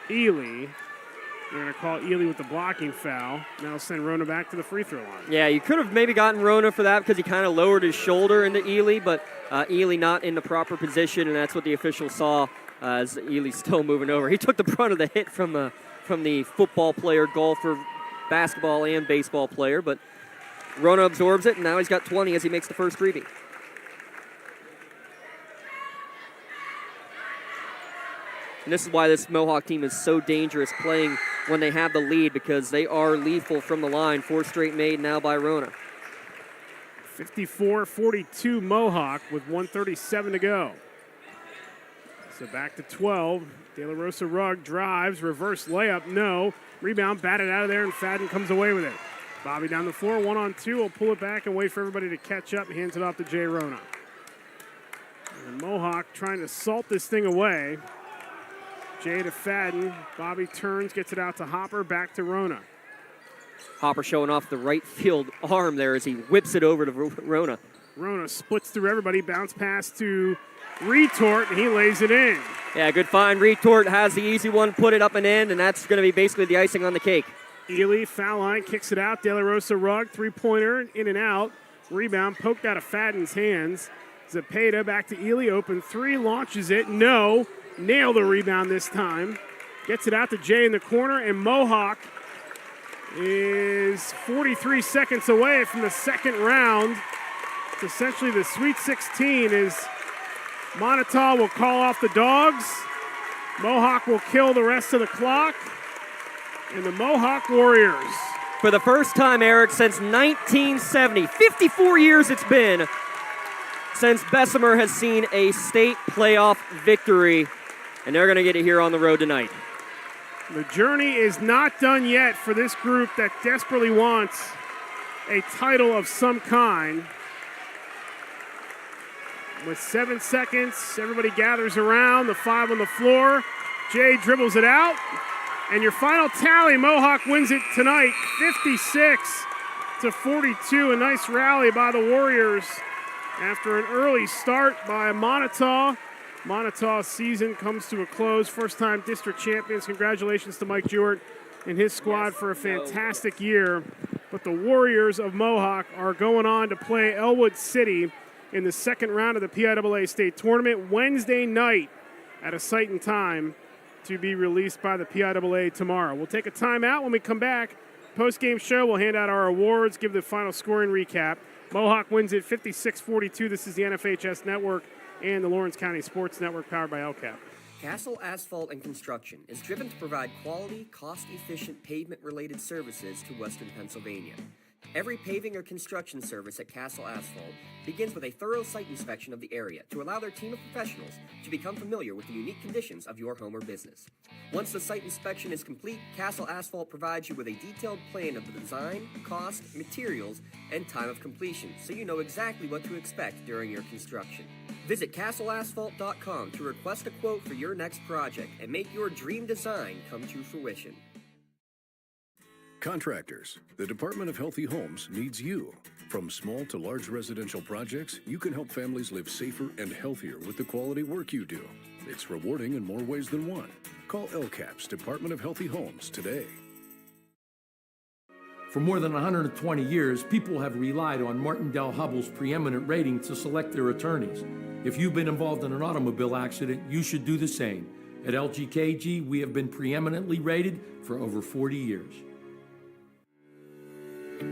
Ely. They're going to call Ely with the blocking foul. That'll send Rona back to the free throw line. Yeah, you could have maybe gotten Rona for that because he kind of lowered his shoulder into Ely, but Ely not in the proper position, and that's what the official saw as Ely's still moving over. He took the brunt of the hit from the football player, golfer, basketball, and baseball player, but Rona absorbs it, and now he's got 20 as he makes the first freebie. And this is why this Mohawk team is so dangerous playing when they have the lead, because they are lethal from the line. 4 straight made now by Rona. 54-42 Mohawk with 1:37 to go. So back to 12. De La Rosa Rugg drives, reverse layup, no. Rebound, batted out of there, and Fadden comes away with it. Bobby down the floor, 1-on-2, will pull it back and wait for everybody to catch up, hands it off to Jay Rona. And Mohawk trying to salt this thing away. Jay to Fadden, Bobby turns, gets it out to Hopper, back to Rona. Hopper showing off the right field arm there as he whips it over to Rona. Rona splits through everybody, bounce pass to Retort, and he lays it in. Yeah, good find. Retort has the easy one, put it up and in, and that's going to be basically the icing on the cake. Ely, foul line, kicks it out. De La Rosa Rugg, three-pointer, in and out. Rebound poked out of Fadden's hands. Zepeda back to Ely, open three, launches it. No, nailed the rebound this time. Gets it out to Jay in the corner, and Mohawk is 43 seconds away from the second round. It's essentially the Sweet 16 as Moniteau will call off the Dogs. Mohawk will kill the rest of the clock. And the Mohawk Warriors, for the first time, Eric, since 1970, 54 years it's been since Bessemer has seen a state playoff victory, and they're going to get it here on the road tonight. The journey is not done yet for this group that desperately wants a title of some kind. With 7 seconds, everybody gathers around, the 5 on the floor. Jay dribbles it out. And your final tally, Mohawk wins it tonight, 56-42. A nice rally by the Warriors after an early start by Moniteau. Monitau's season comes to a close. First-time district champions. Congratulations to Mike Jewett and his squad for a fantastic year. But the Warriors of Mohawk are going on to play Elwood City in the second round of the PIAA State Tournament Wednesday night at a site and time to be released by the PIAA tomorrow. We'll take a timeout. When we come back, post-game show, we'll hand out our awards, give the final scoring recap. Mohawk wins it 56-42. This is the NFHS Network and the Lawrence County Sports Network powered by LCAP. Castle Asphalt and Construction is driven to provide quality, cost-efficient pavement-related services to Western Pennsylvania. Every paving or construction service at Castle Asphalt begins with a thorough site inspection of the area to allow their team of professionals to become familiar with the unique conditions of your home or business. Once the site inspection is complete, Castle Asphalt provides you with a detailed plan of the design, cost, materials, and time of completion, so you know exactly what to expect during your construction. Visit castleasphalt.com to request a quote for your next project and make your dream design come to fruition. Contractors, the Department of Healthy Homes needs you. From small to large residential projects, you can help families live safer and healthier with the quality work you do. It's rewarding in more ways than one. Call LCAP's Department of Healthy Homes today. For more than 120 years, people have relied on Martin-Del-Hubbell's preeminent rating to select their attorneys. If you've been involved in an automobile accident, you should do the same. At LGKG, we have been preeminently rated for over 40 years.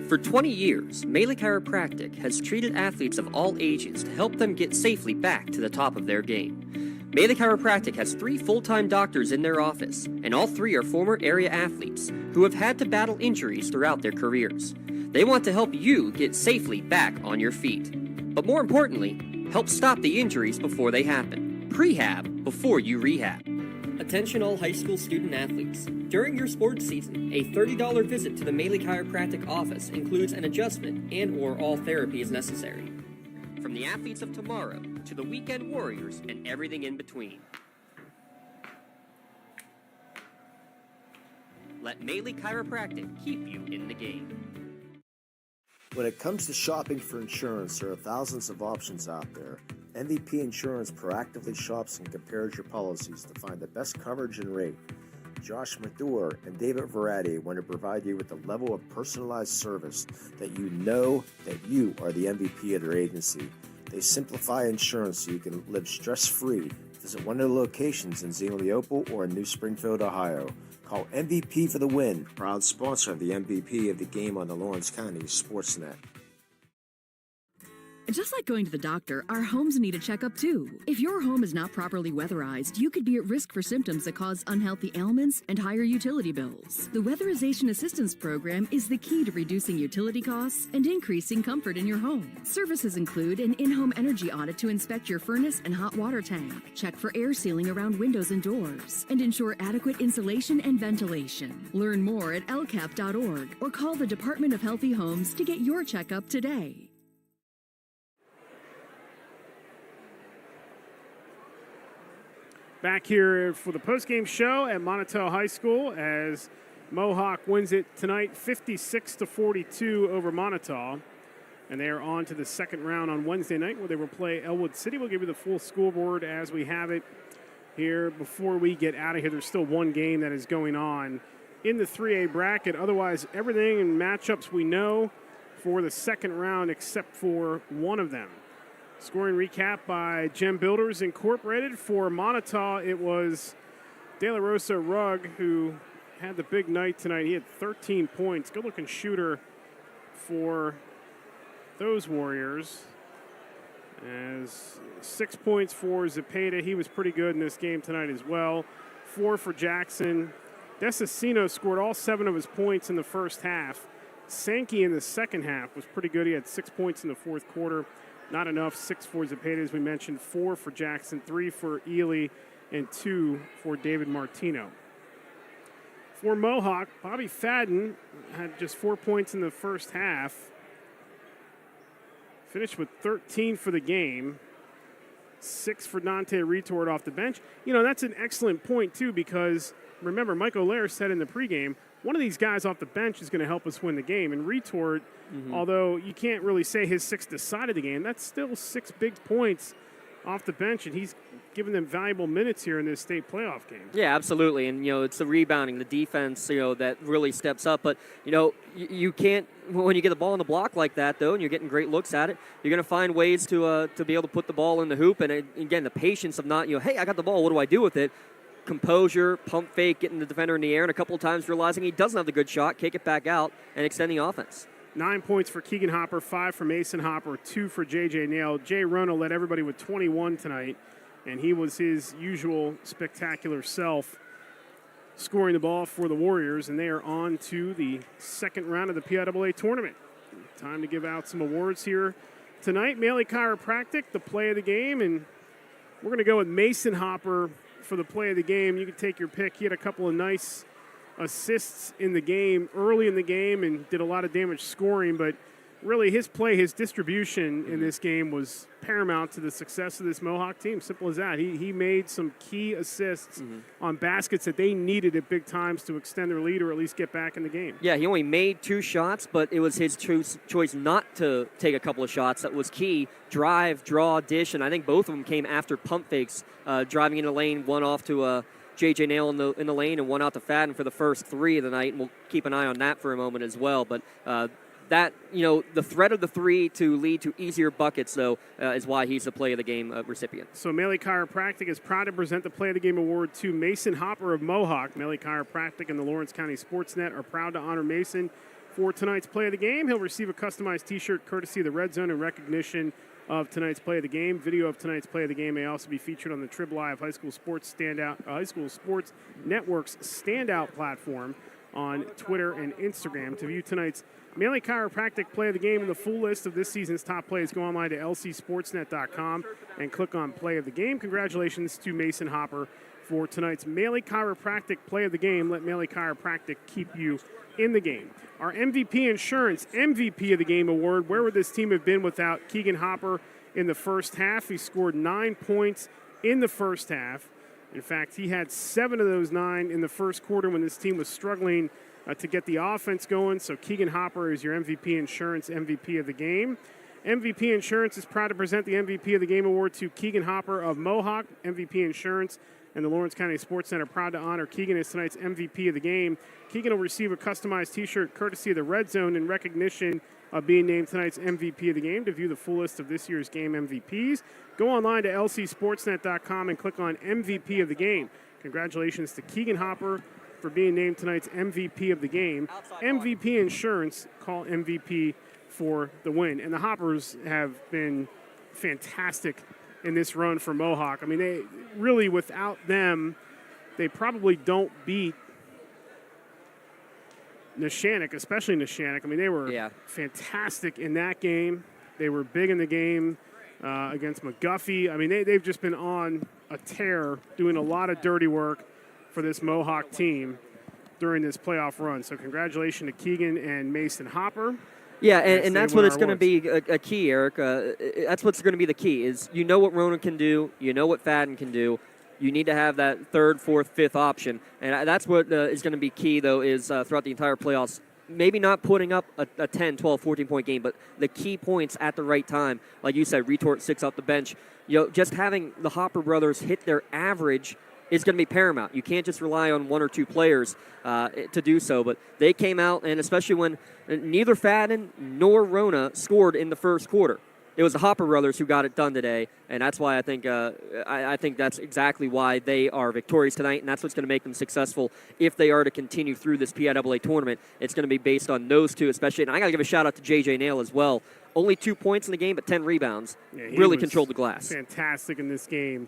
For 20 years, Melee Chiropractic has treated athletes of all ages to help them get safely back to the top of their game. Melee Chiropractic has 3 full-time doctors in their office, and all 3 are former area athletes who have had to battle injuries throughout their careers. They want to help you get safely back on your feet. But more importantly, help stop the injuries before they happen. Prehab before you rehab. Attention all high school student athletes. During your sports season, a $30 visit to the Melee Chiropractic office includes an adjustment and/or all therapy is necessary. From the athletes of tomorrow to the weekend warriors and everything in between. Let Melee Chiropractic keep you in the game. When it comes to shopping for insurance, there are thousands of options out there. MVP Insurance proactively shops and compares your policies to find the best coverage and rate. Josh Mathur and David Verratti want to provide you with a level of personalized service that you know that you are the MVP of their agency. They simplify insurance so you can live stress-free. Visit one of the locations in Xenopal or in New Springfield, Ohio. Call MVP for the win, proud sponsor of the MVP of the game on the Lawrence County SportsNet. Just like going to the doctor, our homes need a checkup too. If your home is not properly weatherized, you could be at risk for symptoms that cause unhealthy ailments and higher utility bills. The Weatherization Assistance Program is the key to reducing utility costs and increasing comfort in your home. Services include an in-home energy audit to inspect your furnace and hot water tank, check for air sealing around windows and doors, and ensure adequate insulation and ventilation. Learn more at lcap.org or call the Department of Healthy Homes to get your checkup today. Back here for the postgame show at Moniteau High School as Mohawk wins it tonight 56-42 over Moniteau. And they are on to the second round on Wednesday night where they will play Elwood City. We'll give you the full scoreboard as we have it here before we get out of here. There's still one game that is going on in the 3A bracket. Otherwise, everything in matchups we know for the second round except for one of them. Scoring recap by Gem Builders Incorporated. For Moniteau, it was De La Rosa Rugg who had the big night tonight. He had 13 points. Good-looking shooter for those Warriors. As 6 points for Zepeda. He was pretty good in this game tonight as well. 4 for Jackson. Desicino scored all 7 of his points in the first half. Sankey in the second half was pretty good. He had 6 points in the fourth quarter. Not enough. 6 for Zepeda, as we mentioned. 4 for Jackson. 3 for Ely. And 2 for David Martino. For Mohawk, Bobby Fadden had just 4 points in the first half. Finished with 13 for the game. 6 for Dante Retord off the bench. You know, that's an excellent point, too, because, remember, Mike O'Leary said in the pregame, one of these guys off the bench is going to help us win the game. And Retord, although you can't really say his 6 decided the game, that's still 6 big points off the bench, and he's giving them valuable minutes here in this state playoff game. Yeah, absolutely. And, you know, it's the rebounding, the defense, you know, that really steps up. But, you know, you can't, when you get the ball in the block like that, though, and you're getting great looks at it, you're going to find ways to be able to put the ball in the hoop. And, again, the patience of not, you know, hey, I got the ball, what do I do with it? Composure, pump fake, getting the defender in the air, and a couple of times realizing he doesn't have the good shot, kick it back out, and extend the offense. 9 points for Keegan Hopper, 5 for Mason Hopper, 2 for J.J. Nail. Jay Rono led everybody with 21 tonight, and he was his usual spectacular self, scoring the ball for the Warriors, and they are on to the second round of the PIAA tournament. Time to give out some awards here tonight. Maley Chiropractic, the play of the game, and we're going to go with Mason Hopper for the play of the game. You can take your pick. He had a couple of nice assists in the game, early in the game, and did a lot of damage scoring, but really his play, his distribution in this game was paramount to the success of this Mohawk team. Simple as that. He made some key assists on baskets that they needed at big times to extend their lead or at least get back in the game. Yeah, he only made 2 shots, but it was his choice not to take a couple of shots that was key. Drive, draw, dish, and I think both of them came after pump fakes, driving in the lane, one off to J.J. Nail in the lane and one out to Fadden for the first 3 of the night, and we'll keep an eye on that for a moment as well. But that, you know, the threat of the 3 to lead to easier buckets, though, is why he's the play of the game recipient. So Maley Chiropractic is proud to present the Play of the Game award to Mason Hopper of Mohawk. Maley Chiropractic and the Lawrence County SportsNet are proud to honor Mason for tonight's Play of the Game. He'll receive a customized T-shirt courtesy of the Red Zone in recognition of tonight's Play of the Game. Video of tonight's Play of the Game may also be featured on the Trib Live High School Sports Network's standout platform on Twitter and Instagram. To view tonight's Maley Chiropractic Play of the Game and the full list of this season's top plays, go online to lcsportsnet.com and click on Play of the Game. Congratulations to Mason Hopper for tonight's Maley Chiropractic Play of the Game. Let Maley Chiropractic keep you in the game. Our MVP Insurance MVP of the Game award. Where would this team have been without Keegan Hopper in the first half? He scored 9 points in the first half. In fact, he had 7 of those 9 in the first quarter when this team was struggling to get the offense going. So Keegan Hopper is your MVP Insurance MVP of the game. MVP Insurance is proud to present the MVP of the Game award to Keegan Hopper of Mohawk. MVP Insurance and the Lawrence County SportsNet are proud to honor Keegan as tonight's MVP of the game. Keegan will receive a customized T-shirt courtesy of the Red Zone in recognition of being named tonight's MVP of the game. To view the full list of this year's game MVPs, go online to lcsportsnet.com and click on MVP of the game. Congratulations to Keegan Hopper for being named tonight's MVP of the game. MVP Insurance, call MVP for the win. And the Hoppers have been fantastic in this run for Mohawk. I mean, they really, without them, they probably don't beat Neshannock, especially Neshannock. I mean, they were fantastic in that game. They were big in the game against McGuffey. I mean, they've just been on a tear, doing a lot of dirty work for this Mohawk team during this playoff run. So congratulations to Keegan and Mason Hopper. Yeah, and that's what it's going to be a key, Eric. That's what's going to be the key is you know what Ronan can do, you know what Fadden can do. You need to have that third, fourth, fifth option. And that's what is going to be key, though, is throughout the entire playoffs, maybe not putting up a 10, 12, 14-point game, but the key points at the right time. Like you said, retort 6 off the bench. Just having the Hopper brothers hit their average is going to be paramount. You can't just rely on one or two players to do so. But they came out, and especially when neither Fadden nor Rona scored in the first quarter. It was the Hopper brothers who got it done today, and that's why I think I think that's exactly why they are victorious tonight, and that's what's going to make them successful if they are to continue through this PIAA tournament. It's going to be based on those two, especially. And I got to give a shout-out to J.J. Nail as well. Only 2 points in the game, but 10 rebounds. Yeah, really controlled the glass. Fantastic in this game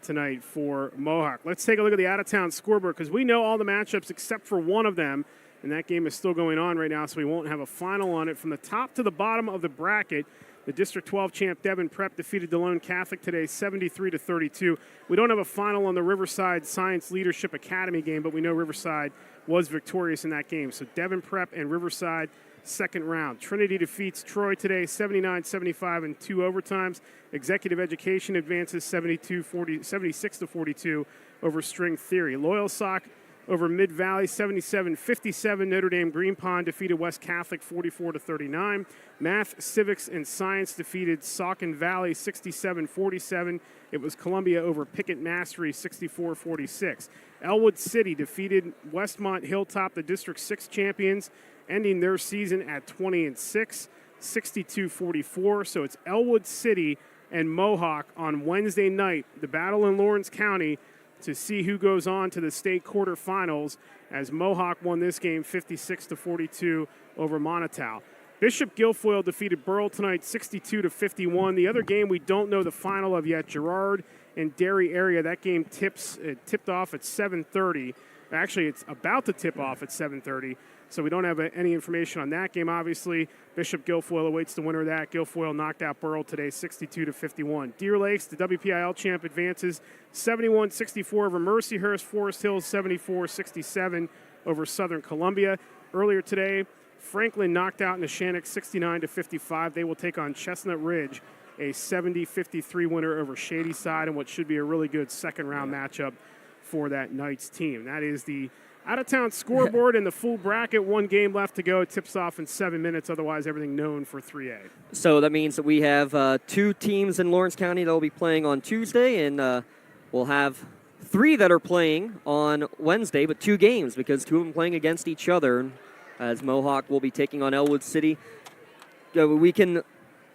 tonight for Mohawk. Let's take a look at the out-of-town scoreboard because we know all the matchups except for one of them, and that game is still going on right now, so we won't have a final on it. From the top to the bottom of the bracket, the District 12 champ Devon Prep defeated DeLone Catholic today 73-32. We don't have a final on the Riverside Science Leadership Academy game, but we know Riverside was victorious in that game. So Devon Prep and Riverside, second round. Trinity defeats Troy today 79-75 in 2 overtimes. Executive Education advances 76-42 over String Theory. Loyal Sock over Mid Valley 77-57. Notre Dame Green Pond defeated West Catholic 44-39. Math, Civics, and Science defeated Saucon Valley 67-47. It was Columbia over Pickett Mastery 64-46. Elwood City defeated Westmont Hilltop, the District 6 champions, ending their season at 20-6, 62-44. So it's Elwood City and Mohawk on Wednesday night, the battle in Lawrence County, to see who goes on to the state quarterfinals, as Mohawk won this game 56-42 over Moniteau. Bishop Guilfoyle defeated Burrell tonight 62-51. The other game we don't know the final of yet, Girard and Derry area. That game tipped off at 7:30. Actually, it's about to tip off at 7:30. So we don't have any information on that game, obviously. Bishop Guilfoyle awaits the winner of that. Guilfoyle knocked out Burrell today 62-51. Deer Lakes, the WPIL champ, advances 71-64 over Mercyhurst. Forest Hills 74-67 over Southern Columbia. Earlier today, Franklin knocked out Neshannock 69-55. They will take on Chestnut Ridge, a 70-53 winner over Shadyside, and what should be a really good second-round matchup for that Knights team. That is the out-of-town scoreboard and the full bracket. 1 game left to go. It tips off in 7 minutes. Otherwise, everything known for 3A. So that means that we have 2 teams in Lawrence County that will be playing on Tuesday, and we'll have 3 that are playing on Wednesday, but 2 games because 2 of them playing against each other, as Mohawk will be taking on Elwood City.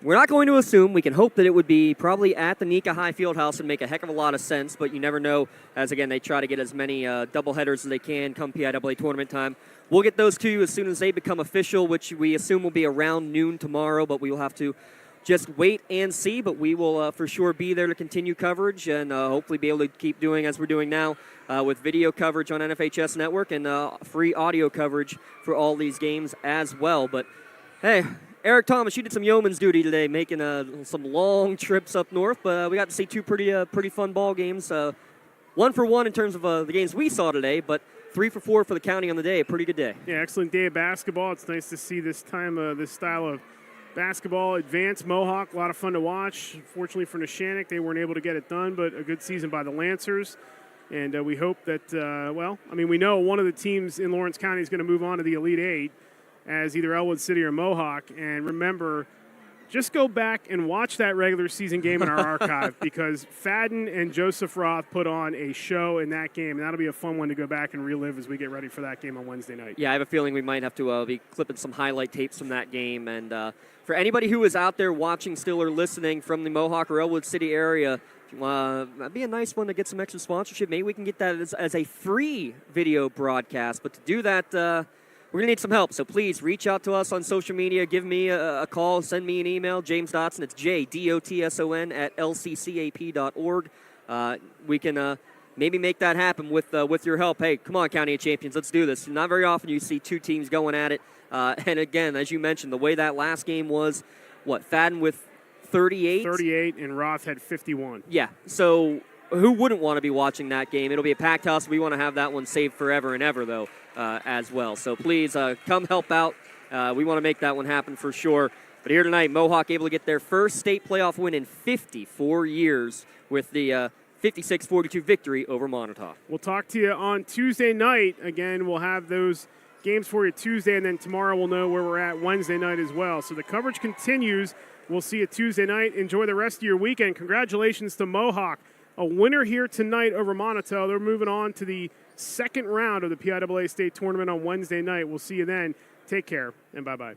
We're not going to assume. We can hope that it would be probably at the Nika High Fieldhouse and make a heck of a lot of sense, but you never know, as, again, they try to get as many doubleheaders as they can come PIAA tournament time. We'll get those 2 as soon as they become official, which we assume will be around noon tomorrow, but we will have to just wait and see. But we will for sure be there to continue coverage and hopefully be able to keep doing as we're doing now with video coverage on NFHS Network and free audio coverage for all these games as well. But, hey, Eric Thomas, you did some yeoman's duty today, making some long trips up north, but we got to see 2 pretty fun ball games. 1 for 1 in terms of the games we saw today, but 3 for 4 for the county on the day. A pretty good day. Yeah, excellent day of basketball. It's nice to see this style of basketball advance. Mohawk, a lot of fun to watch. Fortunately for Neshannock, they weren't able to get it done, but a good season by the Lancers. And we hope that, we know one of the teams in Lawrence County is going to move on to the Elite 8 as either Elwood City or Mohawk. And remember, just go back and watch that regular season game in our archive because Fadden and Joseph Roth put on a show in that game, and that'll be a fun one to go back and relive as we get ready for that game on Wednesday night. Yeah, I have a feeling we might have to be clipping some highlight tapes from that game. And for anybody who is out there watching still or listening from the Mohawk or Elwood City area, that'd be a nice one to get some extra sponsorship. Maybe we can get that as a free video broadcast. But to do that, we're going to need some help, so please reach out to us on social media. Give me a call. Send me an email, James Dotson. It's JDOTSON at lccap.org. We can maybe make that happen with your help. Hey, come on, County of Champions. Let's do this. Not very often you see 2 teams going at it. And, again, as you mentioned, the way that last game was, Fadden with 38? 38, and Roth had 51. Yeah, so who wouldn't want to be watching that game? It'll be a packed house. We want to have that one saved forever and ever, though. As well. So please come help out. We want to make that one happen for sure. But here tonight, Mohawk able to get their first state playoff win in 54 years with the 56-42 victory over Moniteau. We'll talk to you on Tuesday night. Again, we'll have those games for you Tuesday, and then tomorrow we'll know where we're at Wednesday night as well. So the coverage continues. We'll see you Tuesday night. Enjoy the rest of your weekend. Congratulations to Mohawk. A winner here tonight over Moniteau. They're moving on to the second round of the PIAA State Tournament on Wednesday night. We'll see you then. Take care, and bye-bye.